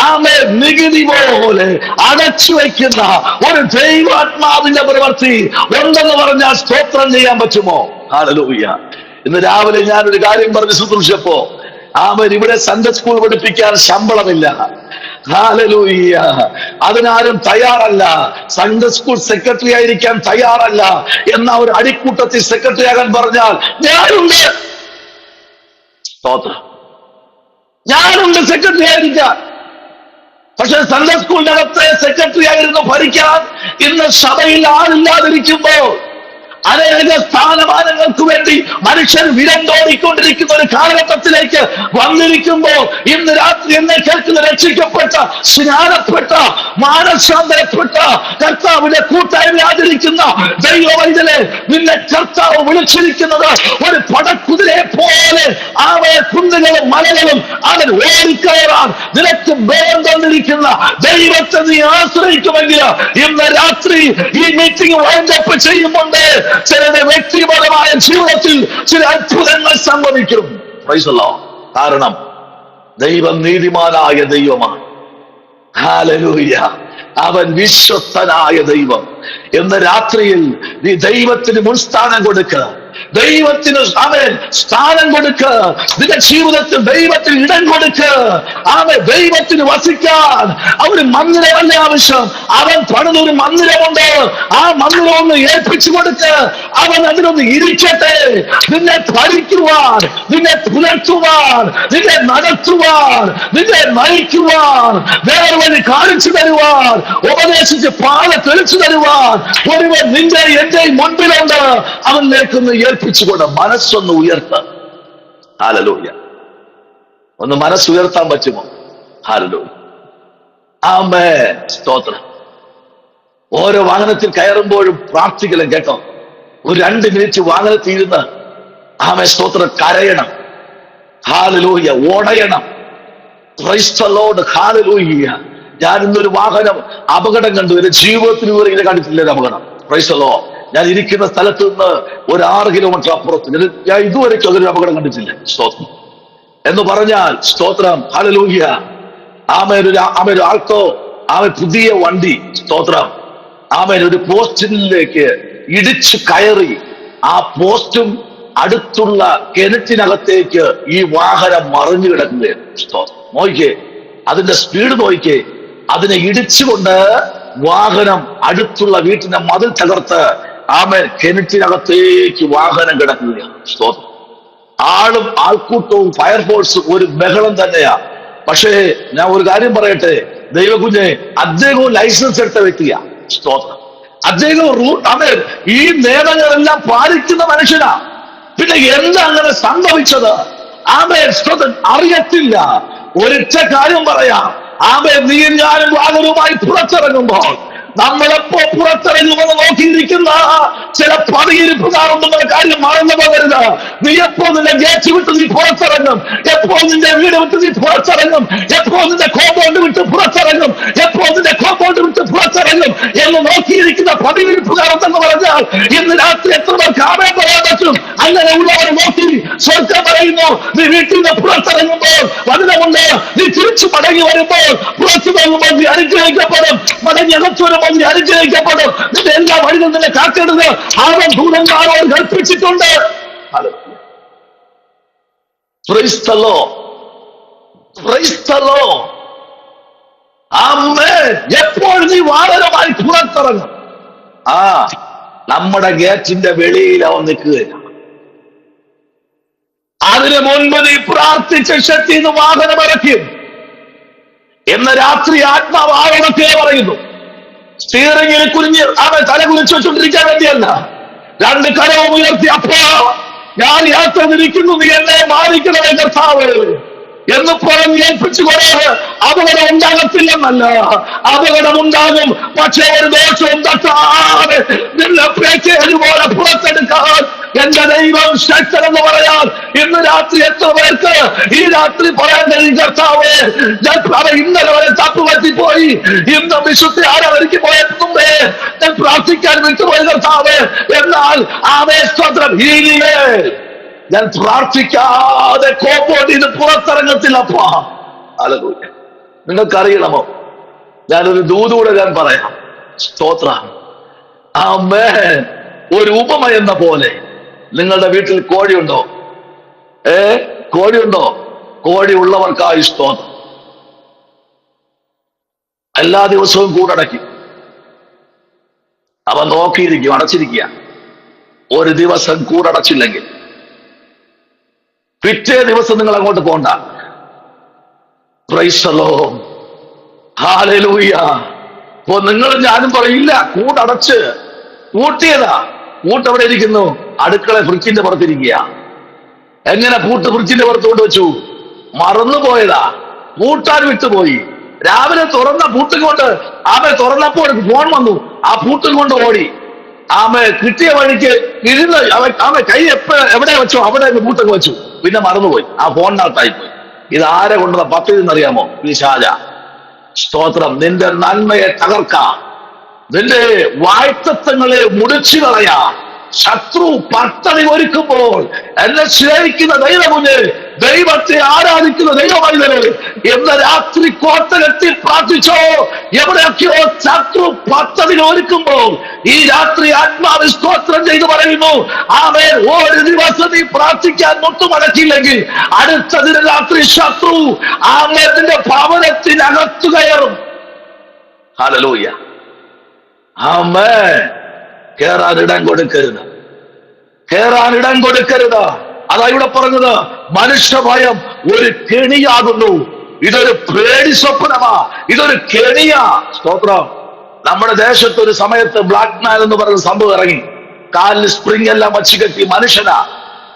ആമേ നികുതി പോലെ അടച്ചു വയ്ക്കുന്ന ഒരു ദൈവാത്മാവിന്റെ പ്രവൃത്തി ഉണ്ടെന്ന് പറഞ്ഞാൽ സ്തോത്രം ചെയ്യാൻ പറ്റുമോ? ഹല്ലേലൂയ. ഇന്ന് രാവിലെ ഞാനൊരു കാര്യം പറഞ്ഞ് ശുശ്രൂഷിച്ചപ്പോ ആമേൻ, ഇവിടെ സൺഡേ സ്കൂൾ പഠിപ്പിക്കാൻ ശമ്പളമില്ല. ഹല്ലേലൂയ. അതിനാരും തയ്യാറല്ല. സൺഡേ സ്കൂൾ സെക്രട്ടറി ആയിരിക്കാൻ തയ്യാറല്ല എന്ന ഒരു അടിക്കൂട്ടത്തിൽ സെക്രട്ടറി ആകാൻ പറഞ്ഞാൽ ഞാനുണ്ട്. സ്തോത്രം. ഞാനുണ്ട് സെക്രട്ടറി ആയിരിക്കാൻ. പക്ഷെ സൺഡേ സ്കൂളിനകത്തെ സെക്രട്ടറി ആയിരുന്നു ഭരിക്കാൻ ഇന്ന് സഭയിൽ ആളില്ലാതിരിക്കുമ്പോൾ, അനേക സ്ഥാനമാനങ്ങൾക്ക് വേണ്ടി മനുഷ്യൻ വിരണ്ടോടിക്കൊണ്ടിരിക്കുന്ന ഒരു കാലഘട്ടത്തിലേക്ക് വന്നിരിക്കുമ്പോൾ, ഇന്ന് രാത്രി എന്നെ കേൾക്കുന്ന രക്ഷിക്കപ്പെട്ട, സ്നാനപ്പെട്ട, മാനസാന്തരപ്പെട്ട, കർത്താവിന്റെ കൂട്ടായ്മ ആചരിക്കുന്ന ദൈവവൈതലേ, നിന്നെ കർത്താവ് വിളിച്ചിരിക്കുന്നത് ഒരു പടക്കുതിരയെ പോലെ ആവേ കുന്നുകളും മലകളും അവൻ ഓടിക്കയറാൻ നിനക്ക് ബലം തന്നിരിക്കുന്ന ദൈവത്തെ നീ ആശ്രയിക്കുമെങ്കിൽ ഇന്ന് രാത്രി ഈ മീറ്റിംഗ് വൈൻഡപ്പ് ചെയ്യുന്നുണ്ട്. ചിലരുടെ വ്യക്തിപരമായ ജീവിതത്തിൽ ചില അത്ഭുതങ്ങൾ സംഭവിക്കും. Price the Lord. കാരണം ദൈവം നീതിമാനായ ദൈവമാണ്. ഹല്ലേലൂയ. അവൻ വിശ്വസ്തനായ ദൈവം. എന്ന രാത്രിയിൽ നീ ദൈവത്തിന് മുൻസ്ഥാനം കൊടുക്ക, ദൈവത്തിന് അവൻ സ്ഥാനം കൊടുക്ക, നിന്റെ ജീവിതത്തിൽ ദൈവത്തിന് ഇടം കൊടുക്ക. അവൻ ദൈവത്തിന് വസിക്കാൻ അവന് മന്ദിരമല്ല ആവശ്യം, അവൻ പണിതൊരു മന്ദിരമുണ്ട്. ആ മന്ദിരം ഒന്ന് ഏൽപ്പിച്ചു കൊടുക്ക, അവൻ അതിനൊന്ന് ഇരിക്കട്ടെ. നിന്നെ ഭരിക്കുവാൻ, നിന്നെ പുലർത്തുവാൻ, നിന്നെ നടത്തുവാൻ, നിന്നെ നയിക്കുവാൻ, വേറെ വഴി കാണിച്ചു തരുവാൻ, ഉപദേശിച്ച് പാത തെളിച്ചു തരുവാൻ ഒരുവൻ നിന്റെ എന്റെ മുൻപിലുണ്ട്. അവനിലേക്കൊന്ന് ഏൽപ്പിച്ചുകൊണ്ട് മനസ്സൊന്ന് ഉയർത്ത. ഹല്ലേലൂയ. ഒന്ന് മനസ്സുയർത്താൻ പറ്റുമോ? ഹല്ലേലൂയ. ആമേൻ. സ്തോത്രം. ഓരോ വാഹനത്തിൽ കയറുമ്പോഴും പ്രാർത്ഥിക്കലും കേട്ടോ. ഒരു 2 മിനിറ്റ് വാഹനത്തിൽ ഇരുന്ന് ആമേൻ സ്തോത്രം കരയണം. ഹല്ലേലൂയ. ഓടയണം. Praise the Lord. ഹല്ലേലൂയ. ഞാൻ ഇന്നൊരു വാഹനം അപകടം കണ്ടു. എന്റെ ജീവിതത്തിൽ ഇങ്ങനെ കണ്ടിട്ടില്ല ഒരു അപകടം. Price the Lord. ഞാൻ ഇരിക്കുന്ന സ്ഥലത്ത് നിന്ന് ഒരു 6 കിലോമീറ്റർ അപ്പുറത്ത് ഞാൻ ഇതുവരെയ്ക്കും അതൊരു അപകടം കണ്ടിട്ടില്ല. സ്തോത്രം എന്ന് പറഞ്ഞാൽ സ്തോത്രം. ഹല്ലേലൂയ. ആമേൻ ആൾക്കോ ആമേൻ പുതിയ വണ്ടി സ്തോത്രം ആമേൻ ഒരു പോസ്റ്റിലേക്ക് ഇടിച്ചു കയറി, ആ പോസ്റ്റും അടുത്തുള്ള കിണറ്റിനകത്തേക്ക് ഈ വാഹനം മറിഞ്ഞു കിടക്കുകയാണ്. സ്തോത്രം. നോക്കിക്കേ, അതിന്റെ സ്പീഡ് നോക്കിക്കേ. അതിനെ ഇടിച്ചുകൊണ്ട് വാഹനം അടുത്തുള്ള വീട്ടിന്റെ മതിൽ തകർത്ത് ആമേൻ കിണറ്റിനകത്തേക്ക് വാഹനം കിടക്കുകയാണ്. സ്തോത്രം. ആളും ആൾക്കൂട്ടവും ഫയർഫോഴ്സും ഒരു ബഹളം തന്നെയാ. പക്ഷേ ഞാൻ ഒരു കാര്യം പറയട്ടെ, ദൈവകുഞ്ഞെ, അദ്ദേഹവും ലൈസൻസ് എടുത്ത വ്യക്തിയാ. സ്തോത്രം. അദ്ദേഹം ആമേൻ ഈ നിയമങ്ങളെല്ലാം പാലിക്കുന്ന മനുഷ്യനാ. പിന്നെ എന്താ അങ്ങനെ സംഭവിച്ചത്? ആമേൻ സ്തോത്രം. അറിയത്തില്ല. ഒരൊറ്റ കാര്യം പറയാം. ആമേൻ നീയും ഞാനും വാഹനവുമായി പുറത്തിറങ്ങുമ്പോൾ നമ്മളെപ്പോ പുറത്തിറങ്ങുമെന്ന് നോക്കിയിരിക്കുന്ന ചില പതിയിരിപ്പുകാരുണ്ടെന്ന കാര്യം മറന്നു പോകരുത്. നീ എപ്പോ നിന്റെ ഗേറ്റ് വിട്ട് നീ പുറത്തിറങ്ങും, എപ്പോ നിന്റെ വീട് വിട്ട് നീ പുറത്തിറങ്ങും, എപ്പോ നിന്റെ കോമ്പൗണ്ട് വിട്ട് പുറത്തിറങ്ങും, എപ്പോ നിന്റെ കോമ്പൗണ്ട് വിട്ട് പുറത്തിറങ്ങും എന്ന് നോക്കിയിരിക്കുന്ന പതിയിരിപ്പുകാരുണ്ടെന്ന് പറഞ്ഞാൽ ഇന്ന് രാത്രി എത്ര പേർക്ക് ആമേൻ പറയാൻ പറ്റും? അങ്ങനെ ഉള്ളവരെ നോക്കി സ്വർഗ്ഗം പറയുന്നു, നീ വീട്ടിൽ നിന്ന് പുറത്തിറങ്ങുമ്പോൾ വചനമുണ്ട്, നീ തിരിച്ചു മടങ്ങി വരുമ്പോൾ പുറത്തു പോകുമ്പോൾ നീ അനുഗ്രഹിക്കപ്പെടും, മടങ്ങി അകത്തു വരുമ്പോൾ നീ അനുഗ്രഹിക്കപ്പെടും. നിന്റെ എല്ലാ വഴികളും നിന്നെ കാക്കേണ്ടത് അവൻ ദൂതന്മാരോട് കൽപ്പിച്ചിട്ടുണ്ട്. Praise the Lord. Praise the Lord. Amen. എപ്പോൾ നീ വാഹനമായി പുറത്തിറങ്ങും, നമ്മുടെ ഗേറ്റിന്റെ വെളിയിൽ അവൻ നിൽക്കുകയില്ല. അതിനു മുൻപ് നീ പ്രാർത്ഥിച്ച ശക്തി വാഹനം ഇറക്കും എന്ന രാത്രി ആത്മാവ് ആരോടൊക്കെ പറയുന്നു. സ്റ്റീറിംഗിൽ കുനിഞ്ഞ് അവൻ തല കുനിച്ചു വെച്ചുകൊണ്ടിരിക്കാൻ വേണ്ടിയല്ല, രണ്ട് കരവും ഉയർത്തി, അപ്പോ ഞാൻ യാത്ര തിരിക്കുന്നു, നീ എന്നെ മാനിക്കണമേ കർത്താവ് എന്ന് പറഞ്ഞ് ഏൽപ്പിച്ചുകൊണ്ട് അപകടം ഉണ്ടാകത്തില്ലെന്നല്ല, അപകടമുണ്ടാകും. പക്ഷേ ഒരു ദോഷവും തട്ടാതെ നിന്നെ പേക്കേജ് പോലെ പുറത്തെടുക്കാൻ എന്റെ ദൈവം ശക്തനെന്ന് പറയാൻ ഇന്ന് രാത്രി എത്ര പേർക്ക് ഈ രാത്രി പറയാൻ കഴിയും? കർത്താവ്, ഞാൻ ഇന്നലെ വരെ തപ്പുപറ്റിപ്പോയി, ഇന്ന് വിശുദ്ധ ആരാധനയ്ക്ക് പോയതിനു മുമ്പേ ഞാൻ പ്രാർത്ഥിക്കാൻ വിട്ടുപോയി കർത്താവ്. എന്നാൽ ആവേശോത്രം ഹീലിയേ, ഞാൻ പ്രാർത്ഥിക്കാതെ കോമ്പൗണ്ടിന് പുറത്തിറങ്ങത്തില്ലപ്പാ. ഹല്ലേലൂയ. നിങ്ങൾക്കറിയണമോ, ഞാനൊരു ദൂതൂടെ ഞാൻ പറയാം. സ്തോത്രം. ആമേൻ. ഒരു ഉപമ എന്ന പോലെ നിങ്ങളുടെ വീട്ടിൽ കോഴിയുണ്ടോ? കോഴിയുണ്ടോ? കോഴി ഉള്ളവർക്കായി സ്തോത്രം. എല്ലാ ദിവസവും കൂടടയ്ക്കും. അവൻ നോക്കിയിരിക്കും, അടച്ചിരിക്കുക. ഒരു ദിവസം കൂടടച്ചില്ലെങ്കിൽ പിറ്റേ ദിവസം നിങ്ങൾ അങ്ങോട്ട് പോണ്ട. Price the Lord. ഹല്ലേലൂയ. അപ്പോ നിങ്ങളും ഞാനും പറയില്ല, കൂടടച്ച് പൂട്ടിയതാ. പൂട്ട് എവിടെ ഇരിക്കുന്നു? അടുക്കള ഫ്രിഡ്ജിന്റെ പുറത്തിരിക്കുക. എങ്ങനെ പൂട്ട് ഫ്രിഡ്ജിന്റെ പുറത്ത് കൊണ്ടുവച്ചു? മറന്നുപോയതാ, പൂട്ടാൻ വിട്ടുപോയി. രാവിലെ തുറന്ന പൂട്ടും കൊണ്ട് തുറന്നപ്പോൾ ഫോൺ വന്നു, ആ പൂട്ടും കൊണ്ട് ഓടി. കിട്ടിയ വഴിക്ക് ഇരുന്ന് കൈ എവിടെ വെച്ചോ അവിടെ പൂട്ടൊക്കെ വെച്ചു, പിന്നെ മറന്നുപോയി, ആ ഫോണിനകത്തായിപ്പോയി. ഇതാരെ കൊണ്ടുവന്ന പദ്ധതി എന്നറിയാമോ? പിശാച. സ്തോത്രം. നിന്റെ നന്മയെ തകർക്കാം, നിന്റെ വായ്ത്തത്വങ്ങളെ മുടിച്ചു കളയാം. ശത്രു പദ്ധതി ഒരുക്കുമ്പോൾ എന്നെ സ്നേഹിക്കുന്ന ദൈവമുന്നേ, ദൈവത്തെ ആരാധിക്കുന്ന ദൈവമൈതനെ എന്ന രാത്രി കോട്ടകെട്ടി പ്രാർത്ഥിച്ചോ. എവിടെയൊക്കെയോ ശത്രു പദ്ധതി ഒരുക്കുമ്പോൾ ഈ രാത്രി ആത്മാവ് സ്തോത്രം ചെയ്ത് പറയുന്നു, ആമേൻ. ഒരു ദിവസം നീ പ്രാർത്ഥിക്കാൻ മുട്ടുമടക്കില്ലെങ്കിൽ അടുത്ത ദിന രാത്രി ശത്രു ആമേന്റെ ഭവനത്തിനകത്തു കയറും. ഹല്ലേലൂയ. ആമേൻ. കേറാനിടം കൊടുക്കരുത്, കേറാനിടം കൊടുക്കരുത്. അതാ ഇവിടെ പറഞ്ഞത്, മനുഷ്യഭയം ഒരു കെണിയാകുന്നു. ഇതൊരു പേടി സ്വപ്നമാ, ഇതൊരു കെണിയാ. സ്തോത്രം. നമ്മുടെ ദേശത്ത് ഒരു സമയത്ത് ബ്ലാക്ക് മാൻ എന്ന് പറയുന്ന സംഭവം ഇറങ്ങി. കാലിൽ സ്പ്രിംഗ് എല്ലാം വച്ച് കെട്ടി മനുഷ്യനാ.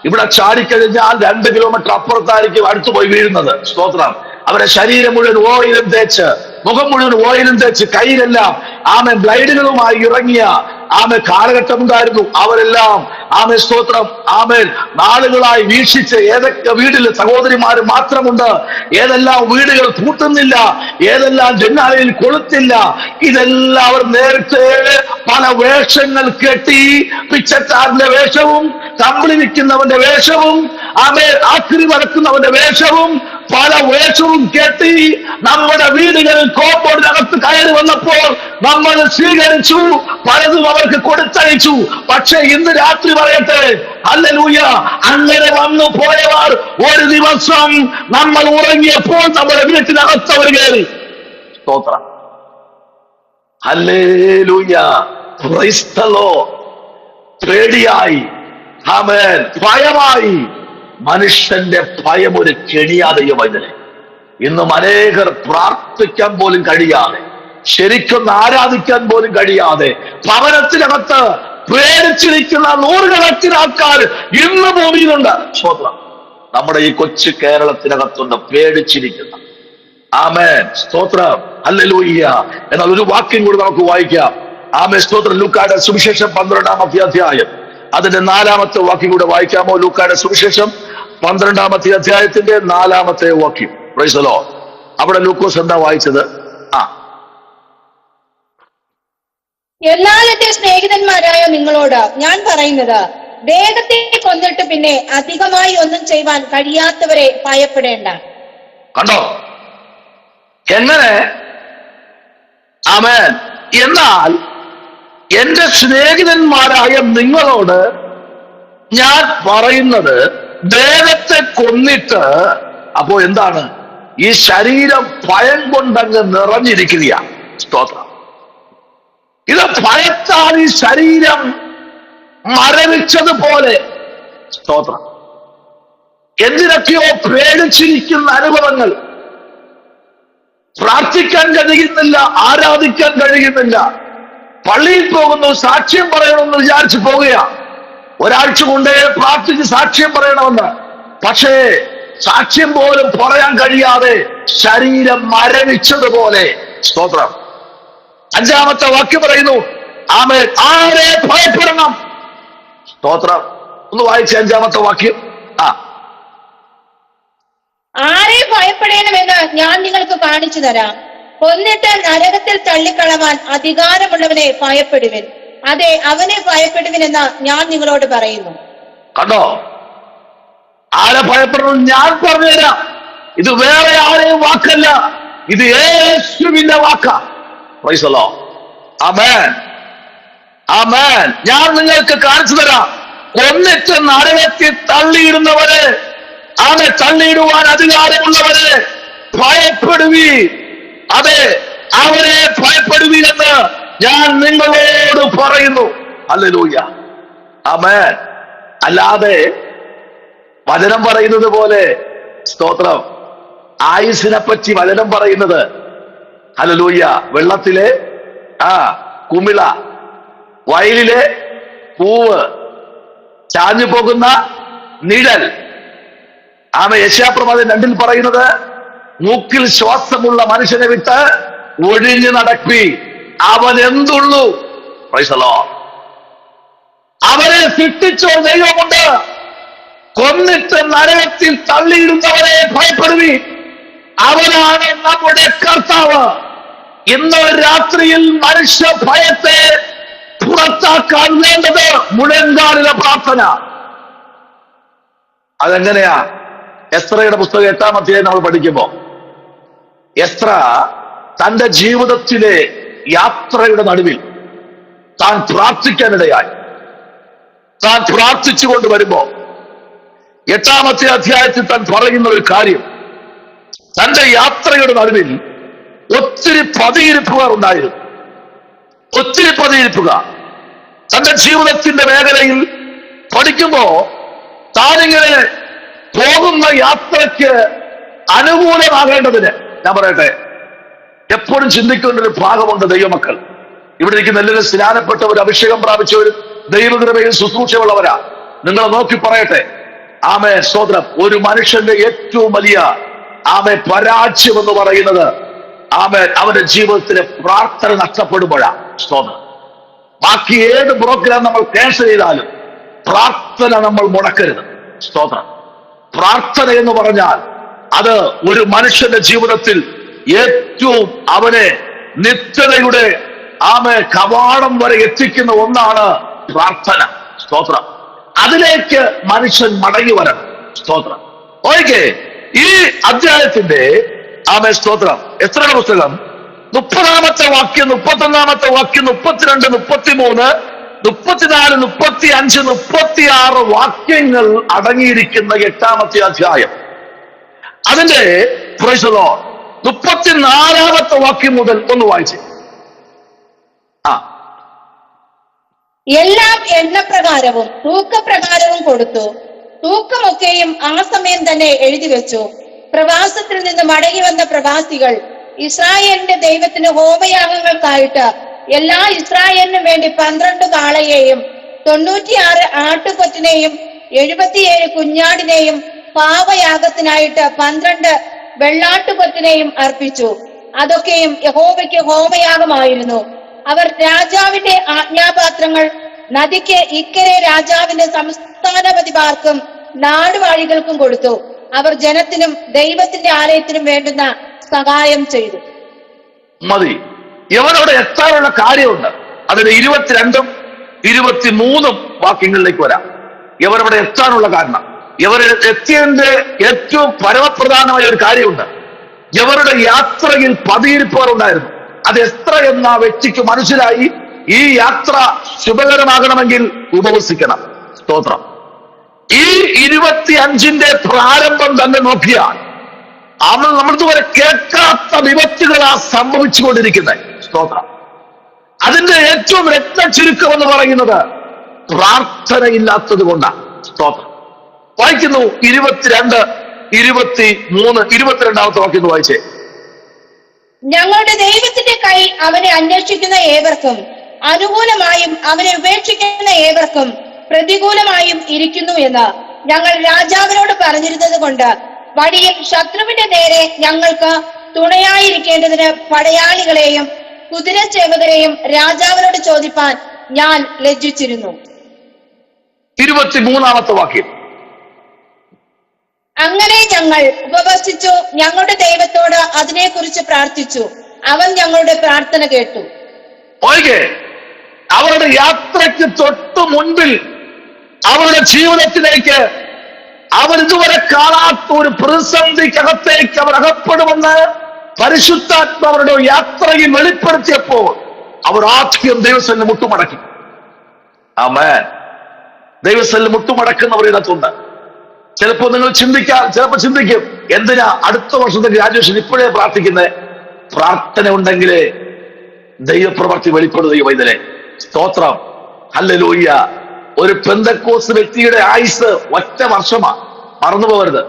ഇവിടെ ചാടിക്കഴിഞ്ഞാൽ 2 കിലോമീറ്റർ അപ്പുറത്തായിരിക്കും അടുത്തു പോയി വീഴുന്നത്. സ്തോത്രം. അവരെ ശരീരം മുഴുവൻ ഓയിലും തേച്ച്, മുഖം മുഴുവൻ ഓയിലും തേച്ച്, കയ്യിലെല്ലാം ബ്ലൈഡുകളുമായി ഇറങ്ങിയ കാലഘട്ടം ഉണ്ടായിരുന്നു. അവരെല്ലാം സ്തോത്രം നാളുകളായി വീക്ഷിച്ച് ഏതൊക്കെ വീട്ടിൽ സഹോദരിമാര് മാത്രമുണ്ട്, ഏതെല്ലാം വീടുകൾ പൂട്ടുന്നില്ല, ഏതെല്ലാം ജന്നാലയിൽ കൊളുത്തില്ല, ഇതെല്ലാം അവർ നേരത്തെ പല വേഷങ്ങൾ കെട്ടി, പിച്ചക്കാരന്റെ വേഷവും, കമ്പിളി വിൽക്കുന്നവന്റെ വേഷവും, ആക്രി വരക്കുന്നവന്റെ വേഷവും, പല വേഷവും കെട്ടി നമ്മുടെ വീടുകളിൽ കോമ്പൗണ്ടിനകത്ത് കയറി വന്നപ്പോൾ നമ്മൾ സ്വീകരിച്ചു, പലതും അവർക്ക് കൊടുത്തയച്ചു. പക്ഷെ ഇന്ന് രാത്രി പറയട്ടെ, ഹല്ലേലൂയ, അങ്ങനെ വന്നു പോയവർ ഒരു ദിവസം നമ്മൾ ഉറങ്ങിയപ്പോൾ നമ്മുടെ വീട്ടിനകത്ത് അവർ കയറി. സ്തോത്രം. ഹല്ലേലൂയ. Praise the Lord. പേടിയായി, ആമേൻ, ഭയമായി. മനുഷ്യന്റെ ഭയം ഒരു കെണിയാതെയുമതിനെ ഇന്നും അനേകർ പ്രാർത്ഥിക്കാൻ പോലും കഴിയാതെ, ശരിക്കും ആരാധിക്കാൻ പോലും കഴിയാതെ, ഭവനത്തിനകത്ത് പേടിച്ചിരിക്കുന്ന 100 ആൾക്കാർ ഇന്ന് ഭൂമിയിലുണ്ട്. സ്തോത്രം. നമ്മുടെ ഈ കൊച്ചു കേരളത്തിനകത്തുണ്ട് പേടിച്ചിരിക്കുന്ന. ആമേൻ. സ്തോത്രം. ഹല്ലേലൂയ. എന്നാൽ ഒരു വാക്യം കൂടി നമുക്ക് വായിക്കാം. ആമേൻ. സ്തോത്രം. ലൂക്കായുടെ സുവിശേഷം 12-ാമത്തെ അധ്യായം അതിന്റെ 4-ാമത്തെ വാക്യം കൂടെ വായിക്കാമോ? ലൂക്കായുടെ സുവിശേഷം 12-ാമത്തെ അധ്യായത്തിന്റെ 4-ാമത്തെ വാക്യം. Price the Lord. അവിടെ ലൂക്കോസ് എന്താ വായിച്ചത്?
എല്ലാ എന്റെ സ്നേഹിതന്മാരായ നിങ്ങളോട് ഞാൻ പറയുന്നത്, വേഗത്തെ കൊന്നിട്ട് പിന്നെ അധികമായി ഒന്നും ചെയ്യുവാൻ കഴിയാത്തവരെ ഭയപ്പെടേണ്ട.
കണ്ടോ എങ്ങനെ? ആമേൻ. എന്നാൽ എന്റെ സ്നേഹിതന്മാരായ നിങ്ങളോട് ഞാൻ പറയുന്നത്, ദേഹത്തെ കൊന്നിട്ട്, അപ്പോ എന്താണ്? ഈ ശരീരം ഭയം കൊണ്ടങ്ങ് നിറഞ്ഞിരിക്കുകയാണ്. സ്തോത്രം. ഇത് ഭയത്താൽ ഈ ശരീരം മരവിച്ചതുപോലെ. സ്തോത്രം. എന്തിനൊക്കെയോ പേടിച്ചിരിക്കുന്ന അനുഭവങ്ങൾ. പ്രാർത്ഥിക്കാൻ കഴിയുന്നില്ല, ആരാധിക്കാൻ കഴിയുന്നില്ല. പള്ളിയിൽ പോകുന്നു, സാക്ഷ്യം പറയണമെന്ന് വിചാരിച്ചു പോവുക. ഒരാഴ്ച കൊണ്ടേ പ്രാർത്ഥിച്ച് സാക്ഷ്യം പറയണമെന്ന്. പക്ഷേ സാക്ഷ്യം പോലും പറയാൻ കഴിയാതെ ശരീരം മരവിച്ചതുപോലെ. സ്തോത്രം. 5-ാമത്തെ വാക്യം പറയുന്നു, ആമേൻ, ആരെ ഭയപ്പെടണം. സ്തോത്രം. ഒന്ന് വായിച്ച 5-ാമത്തെ വാക്യം.
ആരെ ഭയപ്പെടണമെന്ന് ഞാൻ നിങ്ങൾക്ക് കാണിച്ചു തരാം. കൊന്നിട്ട് നരകത്തിൽ തള്ളിക്കളവാൻ അധികാരമുള്ളവനെ ഭയപ്പെടുവിൻ. അതെ, അവനെ ഭയപ്പെടുവിനെന്ന് ഞാൻ നിങ്ങളോട് പറയുന്നു.
കണ്ടോ? ആരെ ഭയപ്പെടണം ഞാൻ പറഞ്ഞുതരാം. ഇത് വേറെ ആരെയും വാക്കല്ല, ഇത് യേശുവിന്റെ വാക്കാ. Praise the Lord. Amen, amen. ഞാൻ നിങ്ങൾക്ക് കാണിച്ചു തരാം. കൊന്നിട്ട് നരകത്തിൽ തള്ളിയിടുന്നവരെ, അവനെ തള്ളിയിടുവാൻ അധികാരമുള്ളവരെ ഭയപ്പെടുവി. അതെ, അവരെ ഭയപ്പെടുവി എന്ന് ഞാൻ നിങ്ങളോട് പറയുന്നു. ഹല്ലേലൂയ. ആമേൻ. അല്ലാതെ വചനം പറയുന്നത് പോലെ, സ്തോത്രം, ആയുസിനെ പറ്റി വചനം പറയുന്നത്, ഹല്ലേലൂയ, വെള്ളത്തിലെ കുമിള, വയലിലെ പൂവ്, ചാഞ്ഞു പോകുന്ന നിഴൽ. യെശയ്യാപ്രവാചകൻ 2 പറയുന്നത്, മൂക്കിൽ ശ്വാസമുള്ള മനുഷ്യനെ വിട്ട് ഒഴിഞ്ഞു നടപ്പി, അവൻ എന്തുള്ളൂ. Price the Lord. അവരെ സൃഷ്ടിച്ചോ ദൈവമുണ്ട്. കൊന്നിട്ട് നരകത്തിൽ തള്ളിയിടുന്നവരെ ഭയപ്പെടുവി. അവനാണ് നമ്മുടെ കർത്താവ്. ഇന്ന് രാത്രിയിൽ മനുഷ്യ ഭയത്തെ പുറത്താക്കാൻ വേണ്ടത് മുഴങ്കാലിലെ പ്രാർത്ഥന. അതെങ്ങനെയാ? എസ്ത്രയുടെ പുസ്തകം 8-ാം അധ്യായം നമ്മൾ പഠിക്കുമ്പോ, എസ്ത്ര തന്റെ ജീവിതത്തിലെ യാത്രയുടെ നടുവിൽ താൻ പ്രാർത്ഥിക്കാനിടയായി. താൻ പ്രാർത്ഥിച്ചുകൊണ്ട് വരുമ്പോ 8-ാമത്തെ അധ്യായത്തിൽ താൻ പറയുന്ന ഒരു കാര്യം, തന്റെ യാത്രയുടെ നടുവിൽ ഒത്തിരി പതിയിരിപ്പുകാർ ഉണ്ടായിരുന്നു. ഒത്തിരി പതിയിരിപ്പുകാർ തന്റെ ജീവിതത്തിന്റെ മേഖലയിൽ പഠിക്കുമ്പോ, താനിങ്ങനെ പോകുന്ന യാത്രയ്ക്ക് അനുകൂലമാകേണ്ടതിന്, ഞാൻ പറയട്ടെ, എപ്പോഴും ചിന്തിക്കേണ്ട ഒരു ഭാഗമുണ്ട്. ദൈവമക്കൾ, ഇവിടെ ഇരിക്കുന്ന എല്ലാവരും സ്നാനപ്പെട്ടവർ, അഭിഷേകം പ്രാപിച്ചവരും ദൈവകൃപയിൽ ശുശ്രൂഷയുള്ളവരാ. നിങ്ങൾ നോക്കി പറയട്ടെ. ആമേ, സ്തോത്രം. ഒരു മനുഷ്യന്റെ ഏറ്റവും വലിയ പരാജയം എന്ന് പറയുന്നത്, അവന്റെ ജീവിതത്തിലെ പ്രാർത്ഥന നഷ്ടപ്പെടുമ്പോഴാ. സ്തോത്രം. ബാക്കി ഏത് പ്രോഗ്രാം നമ്മൾ ക്യാൻസൽ ചെയ്താലും പ്രാർത്ഥന നമ്മൾ മുടക്കരുത്. സ്തോത്രം. പ്രാർത്ഥന എന്ന് പറഞ്ഞാൽ അത് ഒരു മനുഷ്യന്റെ ജീവിതത്തിൽ ഏറ്റവും അവനെ നിത്യതയുടെ കവാടം വരെ എത്തിക്കുന്ന ഒന്നാണ് പ്രാർത്ഥന. സ്തോത്രം. അതിലേക്ക് മനുഷ്യൻ മടങ്ങി വരണം. സ്തോത്രം. ഓക്കെ, ഈ അധ്യായത്തിന്റെ സ്തോത്രം, എസ്രയുടെ പുസ്തകം 30-ാമത്തെ വാക്യം, 31-ാമത്തെ വാക്യം, 32, 33, 34, 35, 36 വാക്യങ്ങൾ അടങ്ങിയിരിക്കുന്ന 8-ാമത്തെ അധ്യായം. അതിന്റെ പ്രൈസ് ദി ലോർഡ് 34-ാമത്തെ വാക്യം മുതൽ ഒന്ന് വായിച്ചേ.
എല്ലാം എണ്ണപ്രകാരവും തൂക്കപ്രകാരവും കൊടുത്തു. തൂക്കമൊക്കെയും ആ സമയം തന്നെ എഴുതി വെച്ചു. പ്രവാസത്തിൽ നിന്ന് മടങ്ങി വന്ന പ്രവാസികൾ ഇസ്രായേലിന്റെ ദൈവത്തിന് ഹോമയാഗങ്ങൾക്കായിട്ട് എല്ലാ ഇസ്രായേലിനും വേണ്ടി 12 കാളയെയും 96 ആട്ടുകൊറ്റനെയും 77 കുഞ്ഞാടിനെയും പാപയാഗത്തിനായിട്ട് 12 വെള്ളാട്ടുകൊറ്റനെയും അർപ്പിച്ചു. അതൊക്കെയും യഹോവയ്ക്ക് ഹോമയാഗമായിരുന്നു. അവർ രാജാവിന്റെ ആജ്ഞാപാത്രങ്ങൾ നദിക്ക് ഇക്കരെ രാജാവിന്റെ സംസ്ഥാനപതിമാർക്കും നാടുവാഴികൾക്കും കൊടുത്തു. അവർ ജനത്തിനും ദൈവത്തിന്റെ ആലയത്തിനും വേണ്ടുന്ന സഹായം ചെയ്തു.
മതി. ഇവനോട് എത്താനുള്ള കാര്യമുണ്ട്. അതിന് 22ഉം 23ഉം വാക്യങ്ങളിലേക്ക് വരാം. ഇവരവിടെ എത്താനുള്ള കാരണം, ഇവർ എത്തിയതിന്റെ ഏറ്റവും പരമപ്രധാനമായ ഒരു കാര്യമുണ്ട്. ഇവരുടെ യാത്രയിൽ പതിയിരിപ്പുകാർ ഉണ്ടായിരുന്നു. അത് എസ്ത്ര എന്ന വ്യക്തിക്ക് മനസ്സിലായി, ഈ യാത്ര ശുഭകരമാകണമെങ്കിൽ ഉപവസിക്കണം. സ്തോത്രം. ഈ 25ന്റെ പ്രാരംഭം തന്നെ നോക്കിയാൽ നമ്മളിതുവരെ കേൾക്കാത്ത വിപത്തുകളാ സംഭവിച്ചുകൊണ്ടിരിക്കുന്നത്. സ്തോത്രം. അതിന്റെ ഏറ്റവും രക്തചുരുക്കം എന്ന് പറയുന്നത് പ്രാർത്ഥനയില്ലാത്തത് കൊണ്ടാണ്. സ്തോത്രം. വായിക്കുന്നു 22 വാക്യം വായിച്ചേ.
ഞങ്ങളുടെ ദൈവത്തിന്റെ കൈ അവനെ അന്വേഷിക്കുന്ന ഏവർക്കും അനുകൂലമായും അവനെ ഉപേക്ഷിക്കുന്ന ഏവർക്കും പ്രതികൂലമായും ഇരിക്കുന്നു എന്ന് ഞങ്ങൾ രാജാവിനോട് പറഞ്ഞിരുന്നത് കൊണ്ട് വഴിയിൽ ശത്രുവിന്റെ നേരെ ഞങ്ങൾക്ക് തുണയായിരിക്കേണ്ടതിന് പടയാളികളെയും കുതിരച്ചേവകരെയും രാജാവിനോട് ചോദിപ്പാൻ ഞാൻ ലജ്ജിച്ചിരുന്നു.
23 വാക്യം.
അങ്ങനെ ഞങ്ങൾ ഉപവസിച്ചു ഞങ്ങളുടെ ദൈവത്തോട് അതിനെക്കുറിച്ച് പ്രാർത്ഥിച്ചു. അവൻ ഞങ്ങളുടെ പ്രാർത്ഥന കേട്ടു.
അവരുടെ യാത്രയ്ക്ക് തൊട്ടു മുൻപിൽ അവരുടെ ജീവിതത്തിലേക്ക് അവരിതുവരെ കാണാത്ത ഒരു പ്രതിസന്ധിക്കകത്തേക്ക് അവർ അകപ്പെടുമെന്ന് പരിശുദ്ധാത്മാവരുടെ യാത്രയിൽ വെളിപ്പെടുത്തിയപ്പോൾ അവർ ആദ്യം ദൈവസ്ഥലിൽ മുട്ടുമടക്കി. ആമേൻ. ദൈവസ്ഥലിൽ മുട്ടുമടക്കുന്നവർ ഇതിനകത്തുണ്ട്. ചിലപ്പോ നിങ്ങൾ ചിന്തിക്കും, എന്തിനാ അടുത്ത വർഷത്തെ ഗ്രാജുവേഷൻ ഇപ്പോഴേ പ്രാർത്ഥിക്കുന്നത്? പ്രാർത്ഥന ഉണ്ടെങ്കിലേ ദൈവപ്രവർത്തി വെളിപ്പെടുകയോ ഇതിലെ. സ്തോത്രം. ഹല്ലേലൂയ. ഒരു പെന്തക്കോസ് വ്യക്തിയുടെ ആയുസ് ഒറ്റ വർഷമാണ്. മറന്നുപോകരുത്.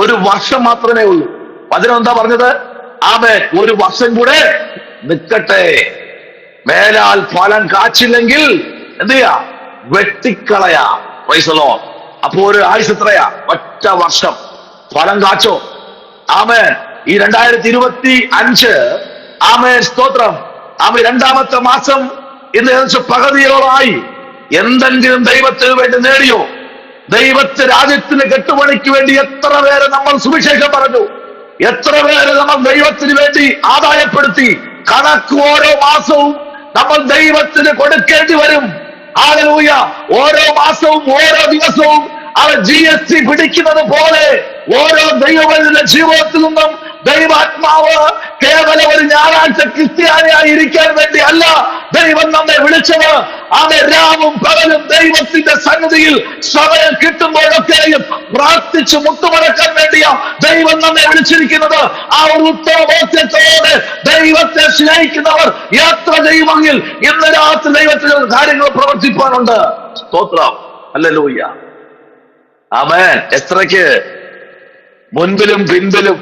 ഒരു വർഷം മാത്രമേ ഉള്ളൂ. വചനം എന്താ പറഞ്ഞത്? ആമേൻ. ഒരു വർഷം കൂടെ നിൽക്കട്ടെ, മേലാൽ ഫലം കാച്ചില്ലെങ്കിൽ എന്ത് ചെയ്യാ? വെട്ടിക്കളയാ. Praise the Lord. അപ്പോ ഒരു ആയുസ് എത്രയാ? ഒറ്റ വർഷം. ഫലം കാച്ചോ. ആമേൻ. ഈ 2025 ആമേൻ. സ്തോത്രം. ആമേൻ. 2ാമത്തെ മാസം ഇന്ന് ഏകദേശം പകുതിയോളമായി. എന്തെങ്കിലും ദൈവത്തിന് വേണ്ടി നേടിയോ? ദൈവത്തെ രാജ്യത്തിന് കെട്ടുപണിക്ക് വേണ്ടി എത്ര പേര് നമ്മൾ സുവിശേഷം പറഞ്ഞു? എത്ര പേര് നമ്മൾ ദൈവത്തിന് വേണ്ടി ആദായപ്പെടുത്തി? കണക്ക് ഓരോ മാസവും നമ്മൾ ദൈവത്തിന് കൊടുക്കേണ്ടി വരും. ഹല്ലേലൂയ. ഓരോ മാസവും ഓരോ ദിവസവും അവർ GST പിടിക്കുന്നത് പോലെ ഓരോ ദൈവത്തിന്റെ ജീവിതത്തിൽ നിന്നും ദൈവാത്മാവ് കേവലം ഒരു ഞായറാഴ്ച ക്രിസ്ത്യാനിയായി ഇരിക്കാൻ വേണ്ടി അല്ല ദൈവം നമ്മെ വിളിച്ചത്. അവൻ രാവും പകലും ദൈവത്തിന്റെ സന്നിധിയിൽ സമയം കിട്ടുമ്പോഴൊക്കെയും പ്രാർത്ഥിച്ച് മുട്ടുമടക്കാൻ വേണ്ടിയാ ദൈവം നമ്മെ വിളിച്ചിരിക്കുന്നത്. ആ ഒരു ഉത്തരവാദിത്വത്തോടെ ദൈവത്തെ സ്നേഹിക്കുന്നവർ യാത്ര ചെയ്യുമെങ്കിൽ ഇന്ന് രാത്രി ദൈവത്തിന് കാര്യങ്ങൾ പ്രവർത്തിപ്പാനുണ്ട്. സ്തോത്രം. ഹല്ലേലൂയ. ആമേൻ. എത്രയ്ക്ക് മുൻപിലും പിൻപിലും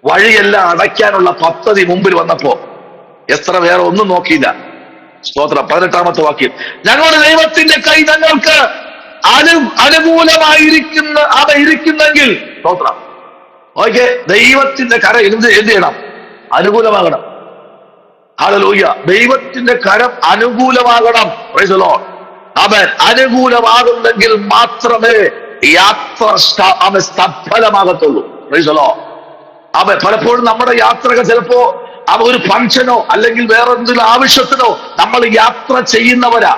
വഴിയെല്ലാം അടയ്ക്കാനുള്ള പദ്ധതി മുമ്പിൽ വന്നപ്പോ എത്ര വേറെ ഒന്നും നോക്കിയില്ല. സ്തോത്രം. 18 വാക്യം. ഞങ്ങളുടെ ദൈവത്തിന്റെ കൈ ഞങ്ങൾക്ക് ഇരിക്കുന്നെങ്കിൽ. സ്തോത്രം. ഓക്കെ. ദൈവത്തിന്റെ കരം എന്ത് ചെയ്യണം? അനുകൂലമാകണം. ഹല്ലേലൂയ. ദൈവത്തിന്റെ കരം അനുകൂലമാകണം. Price the Lord. അവൻ അനുകൂലമാകുന്നെങ്കിൽ മാത്രമേ യാത്ര സഫലമാകത്തുള്ളൂ. Price the Lord. അവൻ പലപ്പോഴും നമ്മുടെ യാത്രകൾ ചിലപ്പോ ഒരു ഫംഗ്ഷനോ അല്ലെങ്കിൽ വേറെ എന്തെങ്കിലും ആവശ്യത്തിനോ നമ്മൾ യാത്ര ചെയ്യുന്നവരാ.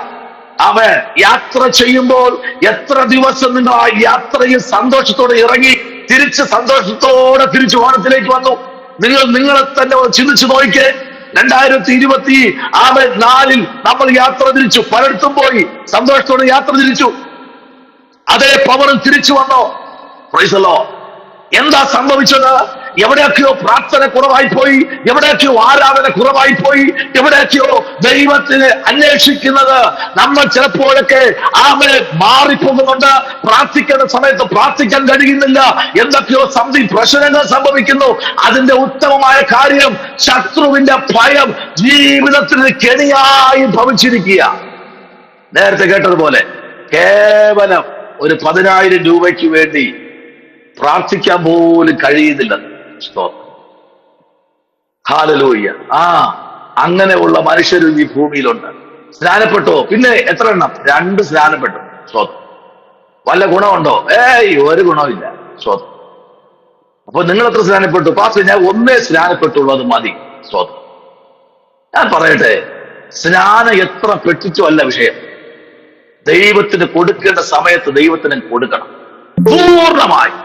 അവൻ യാത്ര ചെയ്യുമ്പോൾ എത്ര ദിവസം നിങ്ങൾ ആ യാത്രയിൽ സന്തോഷത്തോടെ ഇറങ്ങി തിരിച്ച് സന്തോഷത്തോടെ തിരിച്ചു ഓണത്തിലേക്ക് വന്നു? നിങ്ങളെ തന്നെ ചിന്തിച്ചു നോക്കിക്കേ. 2024 നമ്മൾ യാത്ര തിരിച്ചു. പലയിടത്തും പോയി സന്തോഷത്തോടെ യാത്ര തിരിച്ചു. അതേ പവറിൽ തിരിച്ചു വന്നോ? Price the Lord. എന്താ സംഭവിച്ചത്? എവിടെയൊക്കെയോ പ്രാർത്ഥന കുറവായി പോയി, എവിടെയൊക്കെയോ ആരാധന കുറവായി പോയി, എവിടെയൊക്കെയോ ദൈവത്തിന് അന്വേഷിക്കുന്നത് നമ്മൾ ചിലപ്പോഴൊക്കെ മാറിപ്പോകുന്നുണ്ട്. പ്രാർത്ഥിക്കേണ്ട സമയത്ത് പ്രാർത്ഥിക്കാൻ കഴിയുന്നില്ല. എന്തൊക്കെയോ പ്രശ്നങ്ങൾ സംഭവിക്കുന്നു. അതിന്റെ ഉത്തമമായ കാര്യം ശത്രുവിന്റെ ഭയം ജീവിതത്തിന് കെണിയായി ഭവിച്ചിരിക്കുക. നേരത്തെ കേട്ടതുപോലെ കേവലം ഒരു 10,000 രൂപയ്ക്ക് വേണ്ടി പ്രാർത്ഥിക്കാൻ പോലും കഴിയുന്നില്ല. ഹല്ലേലൂയ. അങ്ങനെയുള്ള മനുഷ്യരും ഈ ഭൂമിയിലുണ്ട്. സ്നാനപ്പെട്ടോ? പിന്നെ എത്ര എണ്ണം? 2 സ്നാനപ്പെട്ടു. സ്വന്തം. വല്ല ഗുണമുണ്ടോ? ഒരു ഗുണമില്ല. സ്വന്തം. അപ്പൊ നിങ്ങൾ എത്ര സ്നാനപ്പെട്ടു? പാസ്റ്റർ, ഞാൻ 1 സ്നാനപ്പെട്ടുള്ളൂ, അത് മതി. സ്വന്തം. ഞാൻ പറയട്ടെ, സ്നാനം എത്ര പെട്ടിച്ചോ അല്ല വിഷയം. ദൈവത്തിന് കൊടുക്കേണ്ട സമയത്ത് ദൈവത്തിന് കൊടുക്കണം. പൂർണ്ണമായി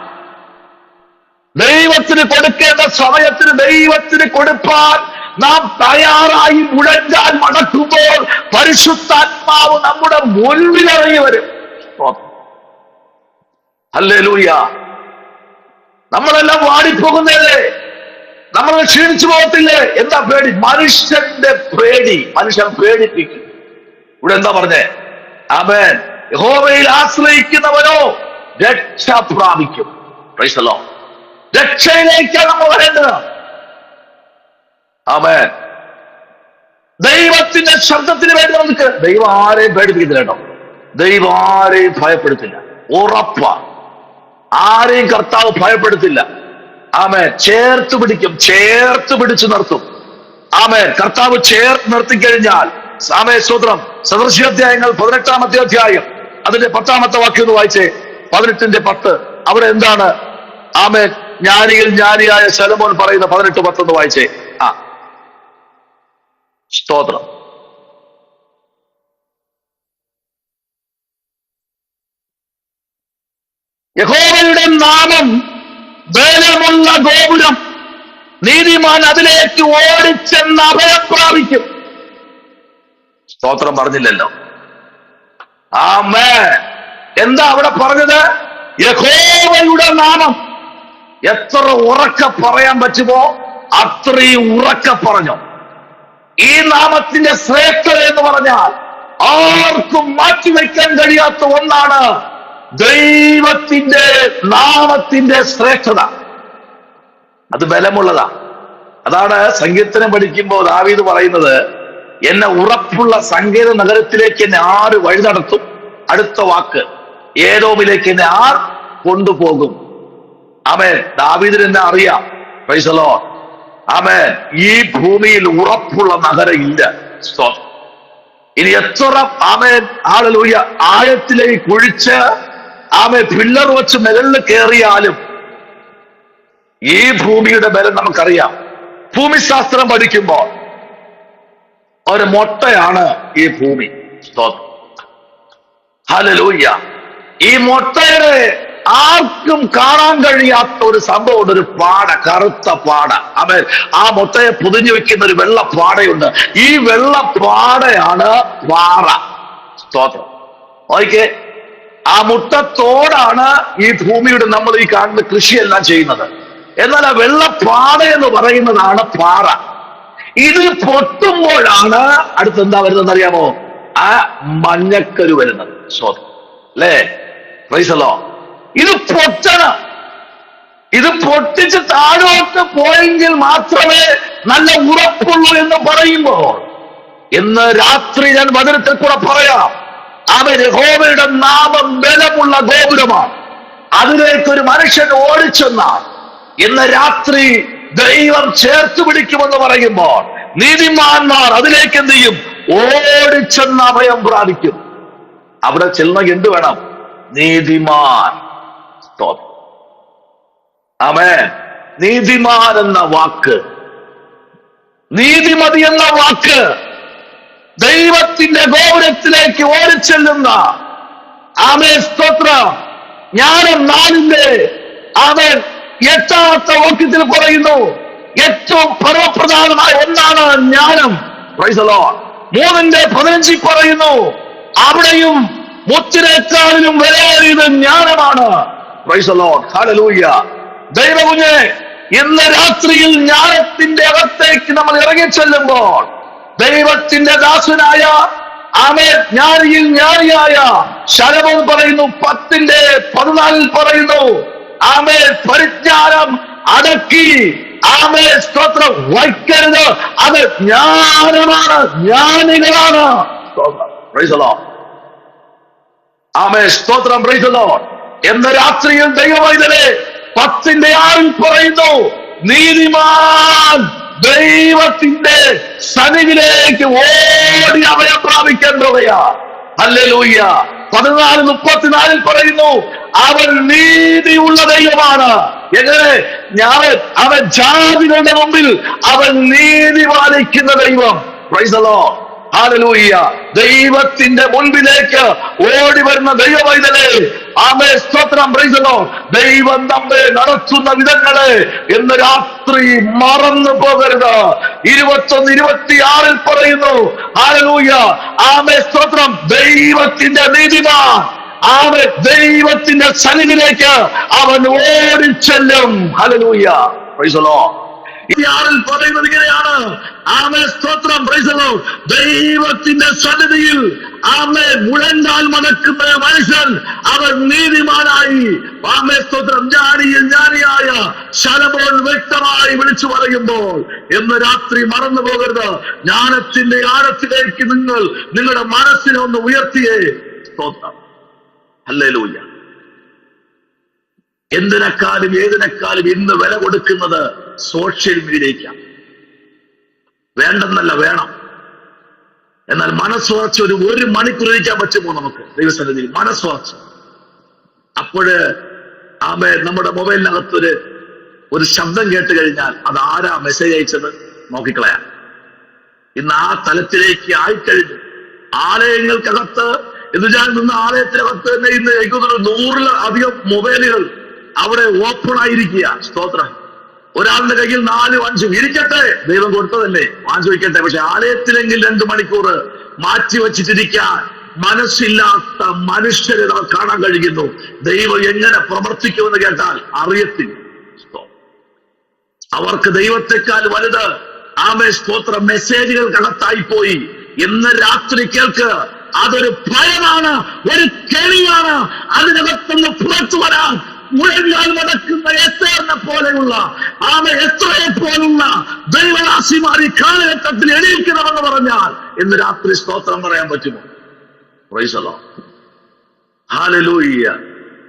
ദൈവത്തിന് കൊടുക്കേണ്ട സമയത്തിന് ദൈവത്തിന് കൊടുപ്പാൻ നാം തയ്യാറായി മുഴങ്ങാൻ മടക്കുമ്പോൾ പരിശുദ്ധാത്മാവ് നമ്മുടെ മുൻപിലിറങ്ങി വരും. ഹല്ലേലൂയ. നമ്മളെല്ലാം വാടിപ്പോകുന്നതല്ലേ? നമ്മൾ ക്ഷീണിച്ചു പോകത്തില്ലേ? എന്താ പേടി? മനുഷ്യന്റെ പേടി. മനുഷ്യൻ പേടിപ്പിക്കും. ഇവിടെ എന്താ പറഞ്ഞേ? ആമേൻ. യഹോവയിൽ ആശ്രയിക്കുന്നവനോ രക്ഷ പ്രാപിക്കും. Price the Lord. രക്ഷയിലേക്കാണ് നമ്മൾ വരേണ്ടത്. ആമേൻ. ദൈവത്തിന്റെ ശബ്ദത്തിന് വേണ്ടി നമുക്ക് ദൈവം ആരെയും പേടിപ്പിക്കുന്നില്ല കേട്ടോ. ദൈവം ആരെയും ഭയപ്പെടുത്തില്ല. ഉറപ്പാ. ആരെയും കർത്താവ് ഭയപ്പെടുത്തില്ല. ആമേൻ. ചേർത്ത് പിടിക്കും, ചേർത്ത് പിടിച്ചു നിർത്തും. ആമേൻ. കർത്താവ് ചേർത്ത് നിർത്തിക്കഴിഞ്ഞാൽ, ആമേൻ, സ്തോത്രം. സദൃശ്യാധ്യായങ്ങൾ 18-ാമത്തെ അധ്യായം അതിന്റെ 10-ാമത്തെ വാക്യം ഒന്ന് വായിച്ചേ. 18-10 അവിടെ എന്താണ്? ആമേൻ. ജ്ഞാനിയിൽ ജ്ഞാനിയായ ശലോമോൻ പറയുന്ന 18-10 വായിച്ചേ. സ്തോത്രം. യഹോവയുടെ നാമം ബലമുള്ള ഗോപുരം, നീതിമാൻ അതിലേക്ക് ഓടിച്ചെന്ന് അഭയം പ്രാപിക്കും. സ്തോത്രം പറഞ്ഞില്ലല്ലോ. ആമേൻ. എന്താ അവിടെ പറഞ്ഞത്? യഹോവയുടെ നാമം. എത്ര ഉറക്ക പറയാൻ പറ്റുമോ അത്രയും ഉറക്ക പറഞ്ഞു. ഈ നാമത്തിന്റെ ശ്രേഷ്ഠത എന്ന് പറഞ്ഞാൽ ആർക്കും മാറ്റിവെക്കാൻ കഴിയാത്ത ഒന്നാണ് ദൈവത്തിന്റെ നാമത്തിന്റെ ശ്രേഷ്ഠത. അത് ബലമുള്ളതാ. അതാണ് സങ്കീർത്തനം പഠിക്കുമ്പോൾ ദാവീദ് പറയുന്നത്, എന്നെ ഉറപ്പുള്ള സങ്കേത നഗരത്തിലേക്ക് എന്നെ ആര് വഴി നടത്തും? അടുത്ത വാക്ക്, ഏദോമിലേക്ക് എന്നെ ആർ കൊണ്ടുപോകും? ആമേൻ. ദാവീദിന് എന്നെ അറിയാം. Praise the Lord. ആമേൻ. ഈ ഭൂമിയിൽ ഉറപ്പുള്ള നഗരം ഇല്ല. ഇനി എത്ര ആമേൻ ഹല്ലേലൂയ ആഴത്തിലേക്ക് കുഴിച്ച് ആമേൻ പില്ലർ വെച്ച് മുകളിൽ കയറിയാലും ഈ ഭൂമിയുടെ ബലം നമുക്കറിയാം. ഭൂമിശാസ്ത്രം പഠിക്കുമ്പോൾ ഒരു മുട്ടയാണ് ഈ ഭൂമി. ഹല്ലേലൂയ. ഈ മുട്ടയുടെ ആർക്കും കാണാൻ കഴിയാത്ത ഒരു സംഭവമുണ്ട്. ഒരു പാട, കറുത്ത പാട. അവൻ ആ മുട്ടയെ പൊതിഞ്ഞു വെക്കുന്ന ഒരു വെള്ള പാടയുണ്ട്. ഈ വെള്ള പാടയാണ് പാറ. സ്തോത്രം. ഓക്കെ. ആ മുട്ടത്തോടാണ് ഈ ഭൂമിയുടെ നമ്മൾ ഈ കാണുന്ന കൃഷിയെല്ലാം ചെയ്യുന്നത്. എന്നാൽ ആ വെള്ളപ്പാട എന്ന് പറയുന്നതാണ് പാറ. ഇത് പൊട്ടുമ്പോഴാണ് അടുത്തെന്താ വരുന്നത് അറിയാമോ? ആ മഞ്ഞക്കരു വരുന്നത്. സ്തോത്രം. അല്ലേ? Price the Lord. ഇത് പൊട്ടണം. ഇത് പൊട്ടിച്ച് താഴോട്ട് പോയെങ്കിൽ മാത്രമേ നല്ല ഉറപ്പുള്ളൂ എന്ന് പറയുമ്പോൾ ഇന്ന് രാത്രി ഞാൻ വചനത്തിൽ കൂടെ പറയാം. അവൻ യഹോവയുടെ നാമം ബലമുള്ള ഗോപുരമാണ്. അതിലേക്കൊരു മനുഷ്യൻ ഓടിച്ചെന്നാൽ ഇന്ന് രാത്രി ദൈവം ചേർത്ത് പിടിക്കുമെന്ന് പറയുമ്പോൾ നീതിമാന്മാർ അതിലേക്ക് എന്ത് ചെയ്യും? ഓടിച്ചെന്ന് അഭയം പ്രാപിക്കും. അവിടെ ചെന്ന എന്ത് വേണം? നീതിമാൻ. ആമേൻ. നീതിമാൻ എന്ന വാക്ക്, നീതിമതി എന്ന വാക്ക് ദൈവത്തിന്റെ ഗോപുരത്തിലേക്ക് ഓടിച്ചെല്ലുന്ന ആമേൻ സ്തോത്രം. ജ്ഞാനം 4-ന്റെ ആമേൻ 8-ാമത്തെ വാക്യത്തിൽ പറയുന്നു, ഏറ്റവും പരമപ്രധാനമായ ഒന്നാണ് ജ്ഞാനം. Price the Lord. 3-ന്റെ 15 പറയുന്നു, അവിടെയും മുത്തിനേക്കാളിലും വിലയേറിയത് ജ്ഞാനമാണ്. Price the Lord. ഹല്ലേലൂയ. ദൈവകുഞ്ഞേ, ഇന്ന് രാത്രിയിൽ ജ്ഞാനത്തിന്റെ അകത്തേക്ക് നമ്മൾ ഇറങ്ങി ചെല്ലുമ്പോൾ ദൈവത്തിന്റെ ദാസനായ ആമേൻ ജ്ഞാനിയിൽ ജ്ഞാനിയായ ശലോമോൻ പറയുന്നു, 10-ന്റെ 14 പറയുന്നു, ആമേൻ പരിജ്ഞാനം അടക്കി ആമേൻ സ്തോത്രം വയ്ക്കരുത്, അത് ജ്ഞാനമാണ്, ജ്ഞാനികളാണ്. Praise the Lord. ആമേൻ സ്തോത്രം. Praise the Lord. എന്ന രാത്രിയിൽ ദൈവവൈതലേ 10-ന്റെ 6 പറയുന്നു, നീതിമാൻ ദൈവത്തിന്റെ സന്നിധിയിലേക്ക് ഓടി അഭയം പ്രാപിക്കാൻ പോവുകയാ. ഹല്ലേലൂയ. 14:34 പറയുന്നു, അവൻ നീതിയുള്ള ദൈവമാണ്. എങ്ങനെ? അവൻ ജാതികളുടെ മുമ്പിൽ അവൻ നീതി പാലിക്കുന്ന ദൈവം. Price the Lord. ഹല്ലേലൂയ. ദൈവത്തിന്റെ മുൻപിലേക്ക് ഓടി വരുന്ന ദൈവവൈതലേ, ആമേൻ സ്തോത്രം. Praise the Lord. ദൈവം നമ്മെ നടത്തുന്ന വിധങ്ങളെ ഇന്ന് രാത്രി മറന്നു പോകരുത്. 21-26 പറയുന്നു, ഹല്ലേലൂയ, ആമേൻ സ്തോത്രം. ദൈവത്തിന്റെ നീതിമാൻ ആമേൻ ദൈവത്തിന്റെ സന്നിധിയിലേക്ക് അവൻ ഓടിച്ചെല്ലും. ഹല്ലേലൂയ. Praise the Lord. ിൽ പറയുന്നത് ഇങ്ങനെയാണ്. ആമേ സ്തോത്രം, പ്രൈസ് ദി ലോർഡ്. ദൈവത്തിന്റെ സന്നിധിയിൽ ആമേ മുഴങ്കാൽ മടക്കുന്ന മനുഷ്യൻ അവൻ നീതിമാനായി. ആമേ സ്തോത്രം. ജ്ഞാനിയായ ശലോമോൻ വ്യക്തമായി വിളിച്ചു പറയുമ്പോൾ ഇന്ന് രാത്രി മറന്നു പോകരുത്. ജ്ഞാനത്തിന്റെ ആഴത്തിലേക്ക് നിങ്ങളുടെ മനസ്സിനെ ഒന്ന് ഉയർത്തിയേ. സ്തോത്രം. ഹല്ലേലൂയ. എന്തിനേക്കാളും ഏതിനേക്കാളും ഇന്ന് വില കൊടുക്കുന്നത് സോഷ്യൽ മീഡിയയ്ക്കാണ്. വേണ്ടെന്നല്ല, വേണം. എന്നാൽ മനസ്സുറച്ച് ഒരു മണിക്കൂർ ഇരിക്കാൻ പറ്റുമോ നമുക്ക് ദൈവസന്നിധിയിൽ? മനസ്സുറച്ച്. അപ്പോഴ് ആമേ നമ്മുടെ മൊബൈലിനകത്തൊരു ശബ്ദം കേട്ട് കഴിഞ്ഞാൽ അത് ആരാ മെസ്സേജ് അയച്ചത് നോക്കിക്കളയാം. ഇന്ന് ആ തലത്തിലേക്ക് ആയിക്കഴിഞ്ഞു. ആലയങ്ങൾക്കകത്ത് എന്ന് ഞാൻ നിന്ന് ആലയത്തിനകത്ത് തന്നെ ഇന്ന് എനിക്ക് 100-ൽ-അധികം മൊബൈലുകൾ അവിടെ ഓപ്പൺ ആയിരിക്കുക. സ്തോത്രം. ഒരാളുടെ കയ്യിൽ 4-5 ഇരിക്കട്ടെ, ദൈവം കൊടുത്തതല്ലേ, വാങ്ങിച്ചു വയ്ക്കട്ടെ. പക്ഷെ ആലയത്തിലെങ്കിൽ 2 മണിക്കൂർ മാറ്റി വച്ചിട്ടിരിക്കാൻ മനസ്സില്ലാത്ത മനുഷ്യരെ നമ്മൾ കാണാൻ കഴിയുന്നു. ദൈവം എങ്ങനെ പ്രവർത്തിക്കുമെന്ന് കേട്ടാൽ അറിയത്തില്ല. അവർക്ക് ദൈവത്തെക്കാൾ വലുത് ആമേ സ്തോത്രം മെസ്സേജുകൾക്കകത്തായി പോയി. ഇന്ന് രാത്രി കേൾക്ക്, അതൊരു ഭയമാണ്, ഒരു കെണിയാണ്. അതിനകത്തുനിന്ന് പുറത്തു വരാൻ മുഴങ്ങാൽ മടക്കുന്ന എസ്തേറിനെ പോലെയുള്ള എസ്തേറിനെ പോലുള്ള ദൈവദാസിമാർ ഈ കാലഘട്ടത്തിൽ എണീക്കണമെന്ന് പറഞ്ഞാൽ ഇന്ന് രാത്രി സ്തോത്രം പറയാൻ പറ്റുമോ? Price the Lord. ഹല്ലേലൂയ.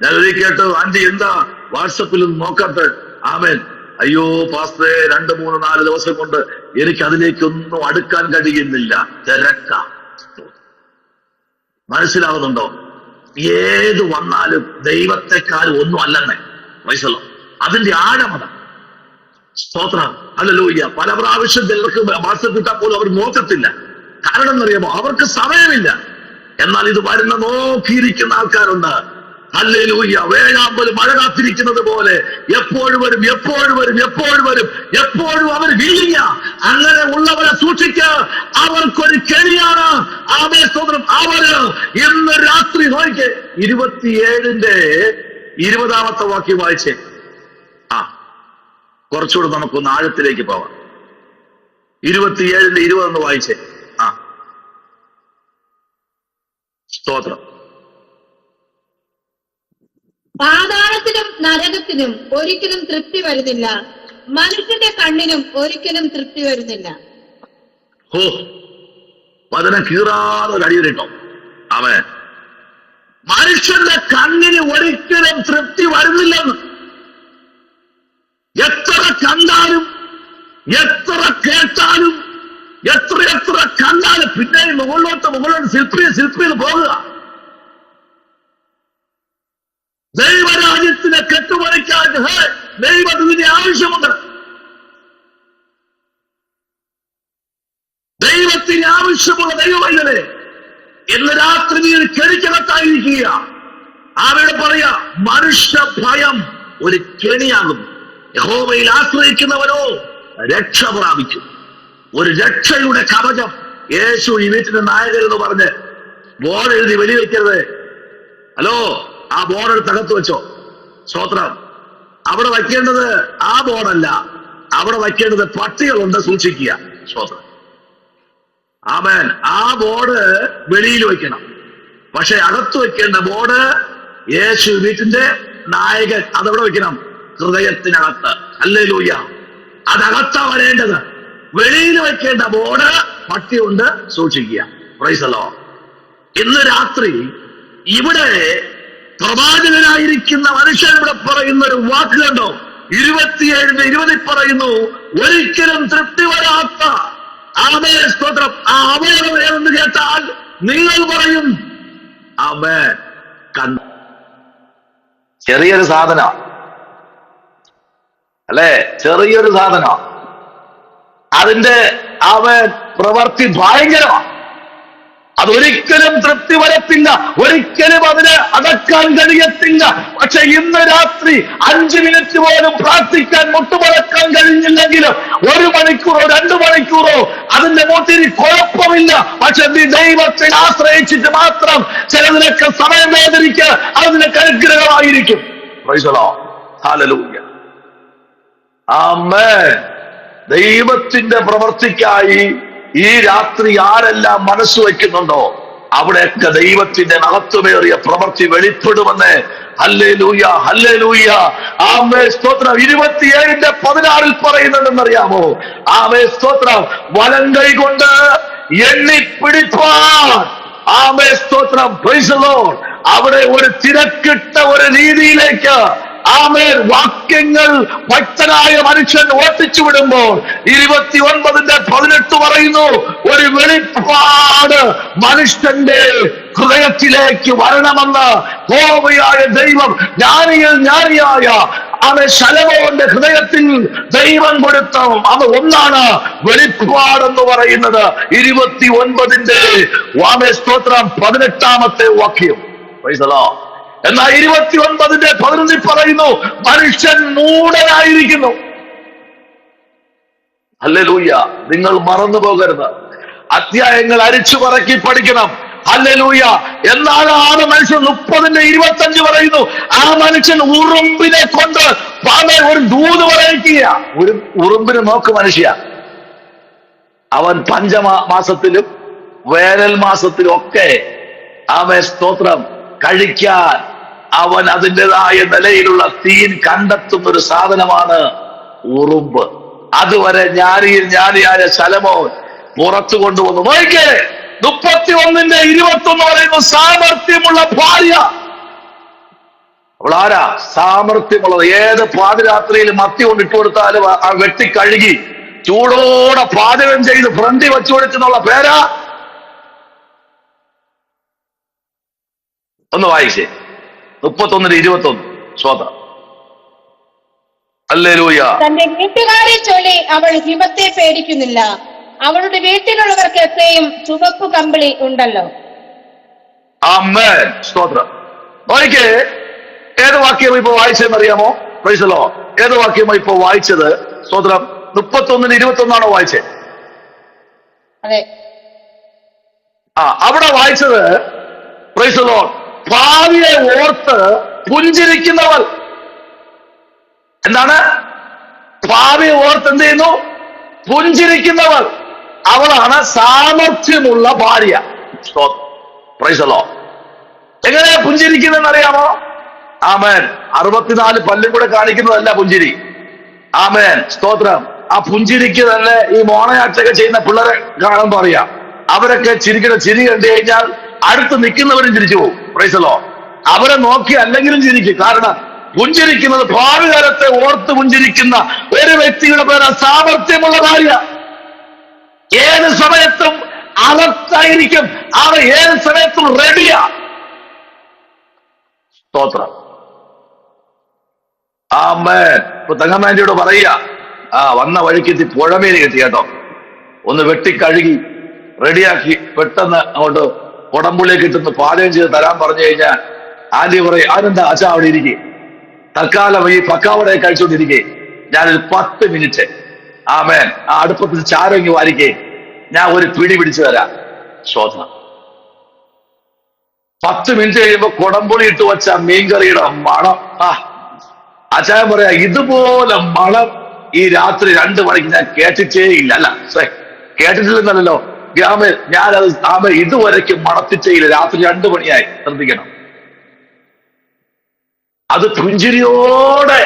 ഞാൻ കേട്ടു, ആന്റി എന്താ വാട്സപ്പിൽ നോക്കാത്ത? ആമേൻ. അയ്യോ പാസ്റ്റേ, 2, 3, 4 ദിവസം കൊണ്ട് എനിക്ക് അതിലേക്കൊന്നും അടുക്കാൻ കഴിയുന്നില്ല, തിരക്ക. മനസ്സിലാവുന്നുണ്ടോ? ഏത് വന്നാലും ദൈവത്തെക്കാൾ ഒന്നും അല്ലെന്നേ. വയസ്സല്ലോ അതിന്റെ ആഴമത. സ്തോത്രം. ഹല്ലേലൂയ. പല പ്രാവശ്യം ചിലർക്ക് വാട്സപ്പ് ഇട്ടാൽ പോലും അവർ നോക്കത്തില്ല. കാരണം എന്നറിയാമോ? അവർക്ക് സമയമില്ല. എന്നാൽ ഇത് വരുന്ന നോക്കിയിരിക്കുന്ന ആൾക്കാരുണ്ട്. ഹല്ലേലൂയ. വേഴാമ്പൽ മഴ കാത്തിരിക്കുന്നത് പോലെ എപ്പോഴും വരും, എപ്പോഴും വരും, എപ്പോഴും വരും, എപ്പോഴും അവർ വീഴിയ. അങ്ങനെ ഉള്ളവരെ സൂക്ഷിക്ക. അവർക്കൊരു കെണിയാണ്. ആമേ സ്തോത്രം. അവര് ഇന്ന് രാത്രി നോക്കിക്കേ, 27-ന്റെ 20-ാമത്തെ വാക്യം വായിച്ചേ. കുറച്ചുകൂടെ നമുക്കൊന്ന് ആഴത്തിലേക്ക് പോവാം. 27-ന്റെ 20 വായിച്ചേ. സ്തോത്രം.
പാതാളത്തിനും നരകത്തിനും ഒരിക്കലും തൃപ്തി വരുന്നില്ല, മനുഷ്യന്റെ കണ്ണിനും ഒരിക്കലും തൃപ്തി വരുന്നില്ല.
ഓ, വചനം കീറാതെ കഴിയുന്നുണ്ടോ? അവൻ മനുഷ്യന്റെ കണ്ണിന് ഒരിക്കലും തൃപ്തി വരുന്നില്ലെന്ന്. എത്ര കണ്ടാലും, എത്ര കേട്ടാലും, എത്ര കണ്ടാലും പിന്നെ മുകളിലോട്ട് ശില്പിയിൽ പോകുക. ദൈവരാജ്യത്തിനെ കെട്ടുപണിക്കാൻ ദൈവത്തിന് ആവശ്യമുണ്ട്. ദൈവത്തിന് ആവശ്യമുള്ള ദൈവമല്ലേ. ഇന്ന് രാത്രി നീ കെണിക്കകത്തായിരിക്കുക. അവിടെ പറയാ, മനുഷ്യ ഭയം ഒരു കെണിയാകും. യഹോവയിൽ ആശ്രയിക്കുന്നവരോ രക്ഷ പ്രാപിക്കും. ഒരു രക്ഷയുടെ കവചം. യേശു ഈ വീട്ടിന്റെ നായകരെന്ന് പറഞ്ഞ് ബോർഡ് എഴുതി വെടിവെക്കരുത്. ഹലോ, ആ ബോർഡ് തകർത്ത് വെച്ചോ. സ്തോത്രം. അവിടെ വയ്ക്കേണ്ടത് ആ ബോർഡല്ല, അവിടെ വയ്ക്കേണ്ടത് പട്ടികളുണ്ട്, സൂക്ഷിക്കുക. സ്തോത്രം. ആമേൻ. ആ ബോർഡ് വെളിയിൽ വയ്ക്കണം. പക്ഷെ അകത്ത് വെക്കേണ്ട ബോർഡ് യേശു വീട്ടിന്റെ നായകൻ, അതെവിടെ വെക്കണം? ഹൃദയത്തിനകത്ത്. ഹല്ലേലൂയ. അതകത്താ വരേണ്ടത്. വെളിയിൽ വെക്കേണ്ട ബോർഡ് പട്ടിയുണ്ട്, സൂക്ഷിക്കുക. Price the Lord. ഇന്ന് രാത്രി ഇവിടെ പ്രവാചകനായിരിക്കുന്ന മനുഷ്യൻ ഇവിടെ പറയുന്ന ഒരു വാക്ക് കണ്ടോ? 27-ന്റെ 20 പറയുന്നു, ഒരിക്കലും തൃപ്തി വരാത്ത ആമേ സ്തോത്രം. ആ അവയവം ഏതെന്ന് കേട്ടാൽ നിങ്ങൾ പറയും ആമേ കണ്ട. ചെറിയൊരു സാധന അല്ലേ? ചെറിയൊരു സാധന. അതിന്റെ അവൻ പ്രവൃത്തി ഭയങ്കരമാണ്. അതൊരിക്കലും തൃപ്തി വരത്തില്ല, ഒരിക്കലും അതിന് അടക്കാൻ കഴിയത്തില്ല. പക്ഷെ ഇന്ന് രാത്രി 5 മിനിറ്റ് പോലും പ്രാർത്ഥിക്കാൻ, മുട്ടുമടക്കാൻ കഴിഞ്ഞില്ലെങ്കിലും 1 മണിക്കൂറോ 2 മണിക്കൂറോ അതിന്റെ മുട്ടിന് കുഴപ്പമില്ല. പക്ഷെ നീ ദൈവത്തെ ആശ്രയിച്ചിട്ട് മാത്രം ചിലതിനൊക്കെ സമയം വേദനിക്കുക, അതിനൊക്കെ അനുഗ്രഹമായിരിക്കും. Praise the Lord. Hallelujah. Amen. ദൈവത്തിന്റെ പ്രവൃത്തിക്കായി ഈ രാത്രി ആരെല്ലാം മനസ്സ് വയ്ക്കുന്നുണ്ടോ അവിടെയൊക്കെ ദൈവത്തിന്റെ മഹത്വമേറിയ പ്രവൃത്തി വെളിപ്പെടുമെന്ന്. ഹല്ലേലൂയ, ഹല്ലേലൂയ, ആമേ സ്തോത്രം. 27:16 പറയുന്നുണ്ടെന്നറിയാമോ? ആമേ സ്തോത്രം. വലം കൈ കൊണ്ട് എണ്ണിപ്പിടിപ്പാൻ, ആമേ സ്തോത്രം, പ്രൈസ് ദി ലോർഡ്, അവിടെ ഒരു തിരക്കിട്ട ഒരു രീതിയിലേക്ക് ആമേൻ വാക്യങ്ങൾ ഭക്തനായ മനുഷ്യൻ ഓട്ടിച്ചു വിടുമ്പോൾ 29:18 പറയുന്നു, ഒരു വെളിപ്പാട് മനുഷ്യന്റെ ഹൃദയത്തിലേക്ക് വരണമെന്ന് യഹോവയായ ദൈവം ജ്ഞാനിയായ ശലോമോന്റെ ഹൃദയത്തിൽ ദൈവം കൊടുത്ത അത് ഒന്നാണ് വെളിപ്പാടെന്ന് പറയുന്നത്. 29 സ്തോത്രം 18 വാക്യം. Price the Lord. എന്നാൽ 29:11 പറയുന്നു, മനുഷ്യൻ മൂഢനായിരിക്കുന്നു. ഹല്ലേലൂയ. നിങ്ങൾ മറന്നു പോകരുത്, അധ്യായങ്ങൾ അരിച്ചു പറക്കി പഠിക്കണം. ഹല്ലേലൂയ. എന്നാലാണ് മനുഷ്യൻ 30:25 പറയുന്നു, ആ മനുഷ്യൻ ഉറുമ്പിനെ കൊണ്ട് ഒരു ദൂത് പറയിക്കുക. ഒരു ഉറുമ്പിന് നോക്ക് മനുഷ്യ, അവൻ പഞ്ചമാസത്തിലും വേനൽ മാസത്തിലും ഒക്കെ ആമേ സ്തോത്രം കഴിക്കാൻ അവൻ അതിൻ്റെതായ നിലയിലുള്ള തീൻ കണ്ടെത്തുന്ന ഒരു സാധനമാണ് ഉറുമ്പ്. അതുവരെ ജ്ഞാനിയായ ശലോമോൻ പുറത്തു കൊണ്ടുവന്നു. നോക്കിക്കേ, 31:21 പറയുന്നു, സാമർത്ഥ്യമുള്ള ഭാര്യ. അവൾ ആരാ? സാമർത്ഥ്യമുള്ളത്. ഏത് പാതിരാത്രിയിൽ മത്തി കൊണ്ട് ഇട്ട് കൊടുത്താലും ആ വെട്ടി കഴുകി ചൂടോടെ പാചകം ചെയ്ത് ഫ്രണ്ടി വെച്ചു കൊടുക്കുന്നുള്ള പേരാ. ഒന്ന് വായിച്ചേ, 31:21. സ്വതം. ഹല്ലേലൂയ.
തന്റെ വീട്ടുകാരെ ചൊല്ലി അവൾ ഹിമത്തെ പേടിക്കുന്നില്ല, അവളുടെ വീട്ടിലുള്ളവർക്ക് എത്രയും ചുവപ്പ് കമ്പിളി ഉണ്ടല്ലോ.
ആമേൻ. സ്തോത്രം. നോക്കിക്കേ, ഏത് വാക്യം ഇപ്പൊ വായിച്ചതെന്നറിയാമോ? Price the Lord. ഏത് വാക്യമാ ഇപ്പൊ വായിച്ചത്? സ്തോത്രം. 31:21 വായിച്ചേ.
അതെ.
അവിടെ വായിച്ചത് പ്രൈസ് ദി ലോർഡ്, ഭാവിയെ ഓർത്ത് പുഞ്ചിരിക്കുന്നവൾ. എന്താണ്? ഭാവിയെ ഓർത്ത് എന്ത് ചെയ്യുന്നു? പുഞ്ചിരിക്കുന്നവൾ. അവളാണ് സാമർത്ഥ്യമുള്ള ഭാര്യ. Price the Lord. എങ്ങനെയാ പുഞ്ചിരിക്കുന്നതെന്ന് അറിയാമോ? ആമേൻ. 64 പല്ലും കൂടെ കാണിക്കുന്നതല്ല പുഞ്ചിരി. ആമേൻ. സ്തോത്രം. ആ പുഞ്ചിരിക്ക് തന്നെ ഈ മോണയാട്ടൊക്കെ ചെയ്യുന്ന പിള്ളേരെ കാണുമ്പോ അറിയാം, അവരൊക്കെ ചിരിക്കുന്ന ചിരി കണ്ടു കഴിഞ്ഞാൽ അടുത്ത് നിൽക്കുന്നവരും ചിരിച്ചു പോകും. Price the Lord. അവരെ നോക്കി അല്ലെങ്കിലും ചിരിക്കും. കാരണം പുഞ്ചിരിക്കുന്നത് ഭാവി കാലത്തെ ഓർത്ത് പുഞ്ചിരിക്കുന്ന ഒരു വ്യക്തിയുടെ പേര് സാമർത്ഥ്യമുള്ള ഭാര്യ. ഏത് സമയത്തും അലർട്ടായിരിക്കും, അവർ ഏത് സമയത്തും റെഡിയാ. സ്തോത്രം. ആമേൻ. ഇപ്പൊ തങ്കമ്മേന്റെയോട് പറയുക, വന്ന വഴിക്ക് എത്തി പുഴമീൻ കിട്ടി കേട്ടോ, ഒന്ന് വെട്ടിക്കഴുകി റെഡിയാക്കി പെട്ടെന്ന് അങ്ങോട്ട് കുടമ്പുള്ളിലേക്ക് ഇട്ടുന്ന പാചകം ചെയ്ത് തരാൻ പറഞ്ഞു കഴിഞ്ഞാൽ ആന്റി പറയും, അതിനെന്താ അച്ഛാ അവിടെ ഇരിക്കേ, തൽക്കാലം ഈ പക്കാവടെ കഴിച്ചുകൊണ്ടിരിക്കേ, ഞാനൊരു 10 മിനിറ്റ് ആമേൻ ആ അടുപ്പത്തിൽ ചാരങ്ങി വാരിക്കേ, ഞാൻ ഒരു പിടി പിടിച്ചു തരാം. ശോധനം. 10 മിനിറ്റ് കഴിയുമ്പോ കുടംപുളി ഇട്ട് വെച്ച മീൻകറിയുടെ മണം, അച്ചായൻ പറയാ, ഇതുപോലെ മണം ഈ രാത്രി 2 മണിക്ക് ഞാൻ കേട്ടിട്ടേ ഇല്ല. അല്ല കേട്ടിട്ടില്ലെന്നല്ലോ, ഞാനത് ഇതുവരയ്ക്ക് മണത്തിച്ചേയില്ല. രാത്രി 2 മണിയായി. ശ്രദ്ധിക്കണം. അത് പുഞ്ചിരിയോടെ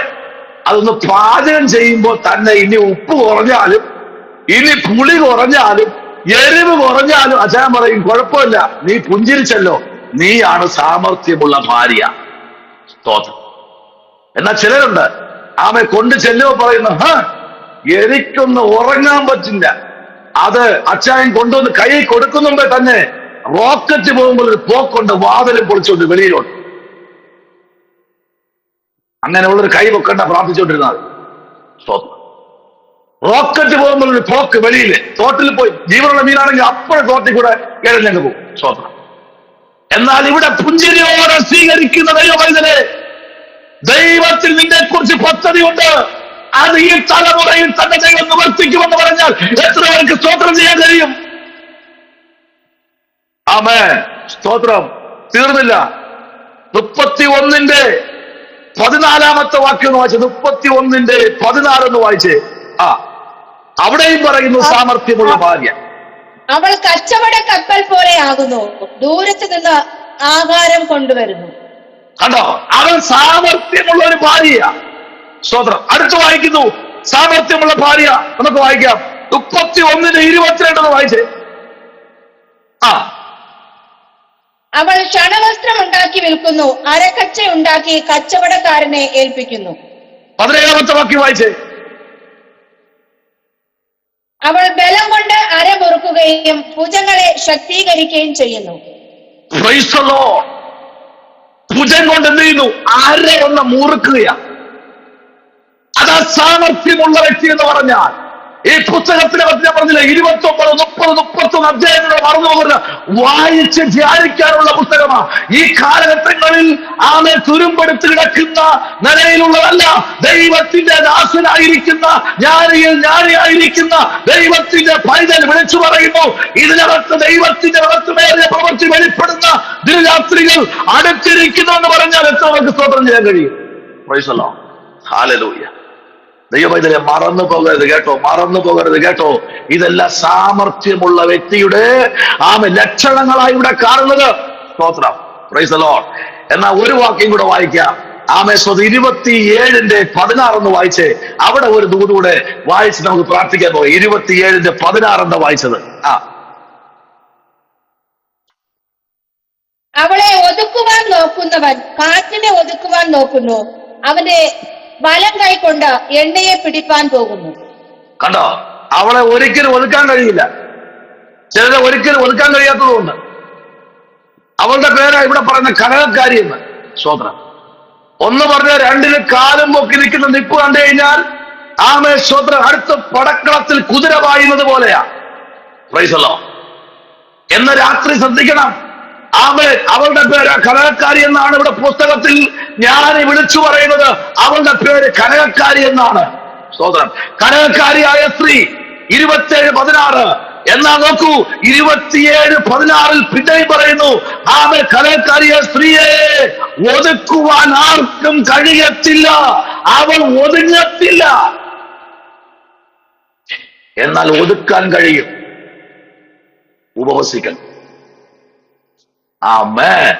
അതൊന്ന് പാചകം ചെയ്യുമ്പോൾ തന്നെ ഇനി ഉപ്പ് കുറഞ്ഞാലും ഇനി പുളി കുറഞ്ഞാലും എരിവ് കുറഞ്ഞാലും അച്ഛൻ പറയും, കുഴപ്പമില്ല, നീ പുഞ്ചിരിച്ചല്ലോ, നീയാണ് സാമർത്ഥ്യമുള്ള ഭാര്യ. സ്തോത്രം. എന്നാൽ ചിലരുണ്ട് ആമെ കൊണ്ട് ചെല്ലുമ്പോ പറയുന്നു, എനിക്കൊന്ന് ഉറങ്ങാൻ പറ്റില്ല. അത് അച്ചായൻ കൊണ്ടുവന്ന് കൈ കൊടുക്കുന്നുമ്പോ തന്നെ റോക്കറ്റ് പോകുമ്പോൾ ഒരു പോക്കൊണ്ട് വാതിലും പൊളിച്ചുകൊണ്ട് വെളിയിലോട്ട്. അങ്ങനെയുള്ളൊരു കൈ പൊക്കണ്ട, പ്രാർത്ഥിച്ചുകൊണ്ടിരുന്നാൽ. റോക്കറ്റ് പോകുമ്പോൾ ഒരു പോക്ക് വെളിയിൽ തോട്ടിൽ പോയി, ജീവനുള്ള മീനാണെങ്കിൽ അപ്പോഴും തോട്ടിൽ കൂടെ ഇഴഞ്ഞങ്ങ് പോകും. സ്തോത്രം. എന്നാൽ ഇവിടെ പുഞ്ചിരിയോടെ സ്വീകരിക്കുന്ന ദൈവമൈതലേ, ദൈവത്തിൽ നിന്നെ കുറിച്ച് പദ്ധതിയുണ്ട്. അത് ഈ തലമുറയിൽ തന്നെ ദൈവം നിവർത്തിക്കുമെന്ന് പറഞ്ഞാൽ എത്ര പേർക്ക് സ്തോത്രം ചെയ്യാൻ കഴിയും? ആമേൻ. സ്തോത്രം. തീർന്നില്ല. 31:14 വാക്യം ഒന്ന് വായിച്ചേ. 31:14 വായിച്ചേ. അവിടെയും പറയുന്നു സാമർഥ്യമുള്ള ഭാര്യ.
അവൾ കച്ചവട കപ്പൽ പോലെ ആകുന്നു, ദൂരത്ത് നിന്ന് ആഹാരം കൊണ്ടുവരുന്നു.
കണ്ടോ, അവൻ സാമർഥ്യമുള്ള ഒരു ഭാര്യ. സ്തോത്രം. അടുത്ത് വായിക്കുന്നു സാമർഥ്യമുള്ള ഭാര്യ. നമുക്ക് വായിക്കാം 31:22 വായിച്ചേ.
അവൾ ക്ഷണവസ്ത്രം ഉണ്ടാക്കി വിൽക്കുന്നു, അരക്കച്ച ഉണ്ടാക്കി കച്ചവടക്കാരനെ ഏൽപ്പിക്കുന്നു.
17 വാക്യം വായിച്ചേ.
അവൾ ബലം കൊണ്ട് അര മുറുക്കുകയും ഭുജങ്ങളെ ശക്തീകരിക്കുകയും ചെയ്യുന്നു.
Price the Lord. ഭുജം കൊണ്ട് എന്ത് ചെയ്യുന്നു? അര ഒന്ന് മുറുക്കുക. അതാ സാമർഥ്യമുള്ള വ്യക്തി എന്ന് പറഞ്ഞാൽ. ഈ പുസ്തകത്തിനെ പറ്റി ഞാൻ പറഞ്ഞില്ല, 29, 30, 31 അധ്യായങ്ങൾ മറന്നു പോകുന്ന വായിച്ച് ധ്യാനിക്കാനുള്ള പുസ്തകമാണ്. ഈ കാലഘട്ടങ്ങളിൽ ആമെ തുരുമ്പെടുത്ത് കിടക്കുന്ന നിലയിലുള്ളതല്ല. ദൈവത്തിന്റെ ദാസനായിരിക്കുന്ന ജ്ഞാനിയായിരിക്കുന്ന ദൈവത്തിന്റെ പൈതൽ വിളിച്ചു പറയുന്നു, ഇതിനകത്ത് ദൈവത്തിന്റെ വളർത്തുമേറിയ പ്രവൃത്തി വെളിപ്പെടുന്ന ദിനരാത്രികൾ അടുത്തിരിക്കുന്നു എന്ന് പറഞ്ഞാൽ എത്ര നമുക്ക് സ്തോത്രം ചെയ്യാൻ കഴിയും? Praise the Lord. ഹല്ലേലൂയ. ദൈവപൈതലെ മറന്നു പോകരുത് കേട്ടോ, മറന്നു പോകരുത് കേട്ടോ. ഇതെല്ലാം സാമർഥ്യമുള്ള വ്യക്തിയുടെ ലക്ഷണങ്ങളായി ഇവിടെ കാണുന്നത്. സ്തോത്രം. Praise the Lord. എന്നാൽ ഒരു വാക്യം കൂടെ വായിക്കാം. 27:16 വായിച്ചേ. അവിടെ ഒരു ദൂതൂടെ വായിച്ച് നമുക്ക് പ്രാർത്ഥിക്കാൻ പോയി. 27:16 വായിച്ചത്.
അവളെ ഒതുക്കുവാൻ നോക്കുന്നവൻ കാറ്റിനെ ഒതുക്കുവാൻ നോക്കുന്നു, അവന്റെ വലം കൈകൊണ്ട് എണ്ണയെ പിടിപ്പാൻ പോകുന്നു.
കണ്ടോ, അവളെ ഒരിക്കലും ഒതുക്കാൻ കഴിയില്ല. ചിലരെ ഒരിക്കലും ഒതുക്കാൻ കഴിയാത്തതുകൊണ്ട് അവളുടെ പേരാ ഇവിടെ പറയുന്ന കനകക്കാരി എന്ന്. സ്തോത്രം. ഒന്ന് പറഞ്ഞ രണ്ടിന് കാലും പൊക്കി നിൽക്കുന്ന നിപ്പ് കണ്ടു കഴിഞ്ഞാൽ ആമേ സ്തോത്രം, അടുത്ത പടക്കളത്തിൽ കുതിര പായുന്നത് പോലെയാ. Price the Lord. എന്ന് രാത്രി ശ്രദ്ധിക്കണം. അവളുടെ പേര് കനകക്കാരി എന്നാണ് ഇവിടെ പുസ്തകത്തിൽ ഞാൻ വിളിച്ചു പറയുന്നത്. അവളുടെ പേര് കനകക്കാരി എന്നാണ്. സ്തോത്രം. കനകക്കാരിയായ സ്ത്രീ 27:16. എന്നാ നോക്കൂ, 27:16 പിന്നെയും പറയുന്നു, കനകക്കാരിയ സ്ത്രീയെ ഒതുക്കുവാൻ ആർക്കും കഴിയത്തില്ല, അവൾ ഒതുങ്ങത്തില്ല. എന്നാൽ ഒതുക്കാൻ കഴിയും. ഉപവസിക്കണം. ആമേൻ.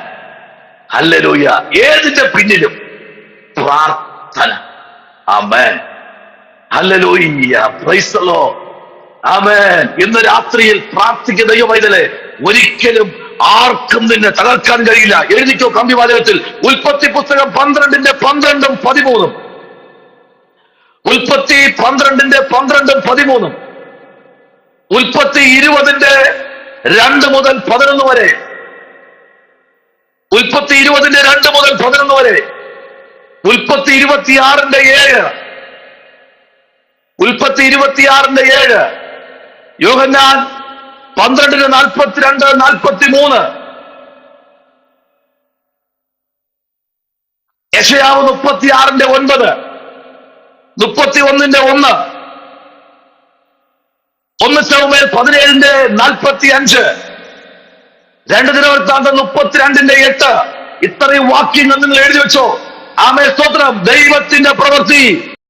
ഹല്ലേലൂയ. ഏതിന്റെ പിന്നിലും പ്രാർത്ഥന. Amen. Hallelujah. Praise the Lord. Amen. ഇന്ന് രാത്രിയിൽ പ്രാർത്ഥിക്കുന്ന ദൈവമൈതലേ, ഒരിക്കലും ആർക്കും നിന്നെ തകർക്കാൻ കഴിയില്ല. എഴുതിക്കോ കമ്പിവാചകത്തിൽ. ഉൽപ്പത്തി പുസ്തകം 12:12-13. ഉൽപ്പത്തി 12:12-13. ഉൽപ്പത്തി 20:2 മുതൽ 11 വരെ. ഉൽപ്പത്തി 20:2 മുതൽ 11 വരെ. ഉൽപ്പത്തി 26:7. ഉൽപ്പത്തി 26:7. യോഹന്നാൻ 12:42-43. യെശയ്യാവ് 36:9. 31:1. 1 ശമൂവേൽ 17:45. 2 ദിനവൃത്താന്തം 32:8. ഇത്രയും വാക്യങ്ങൾ നിങ്ങൾ എഴുതി വെച്ചോ. ആമേൻ. സ്തോത്രം. ദൈവത്തിന്റെ പ്രവൃത്തി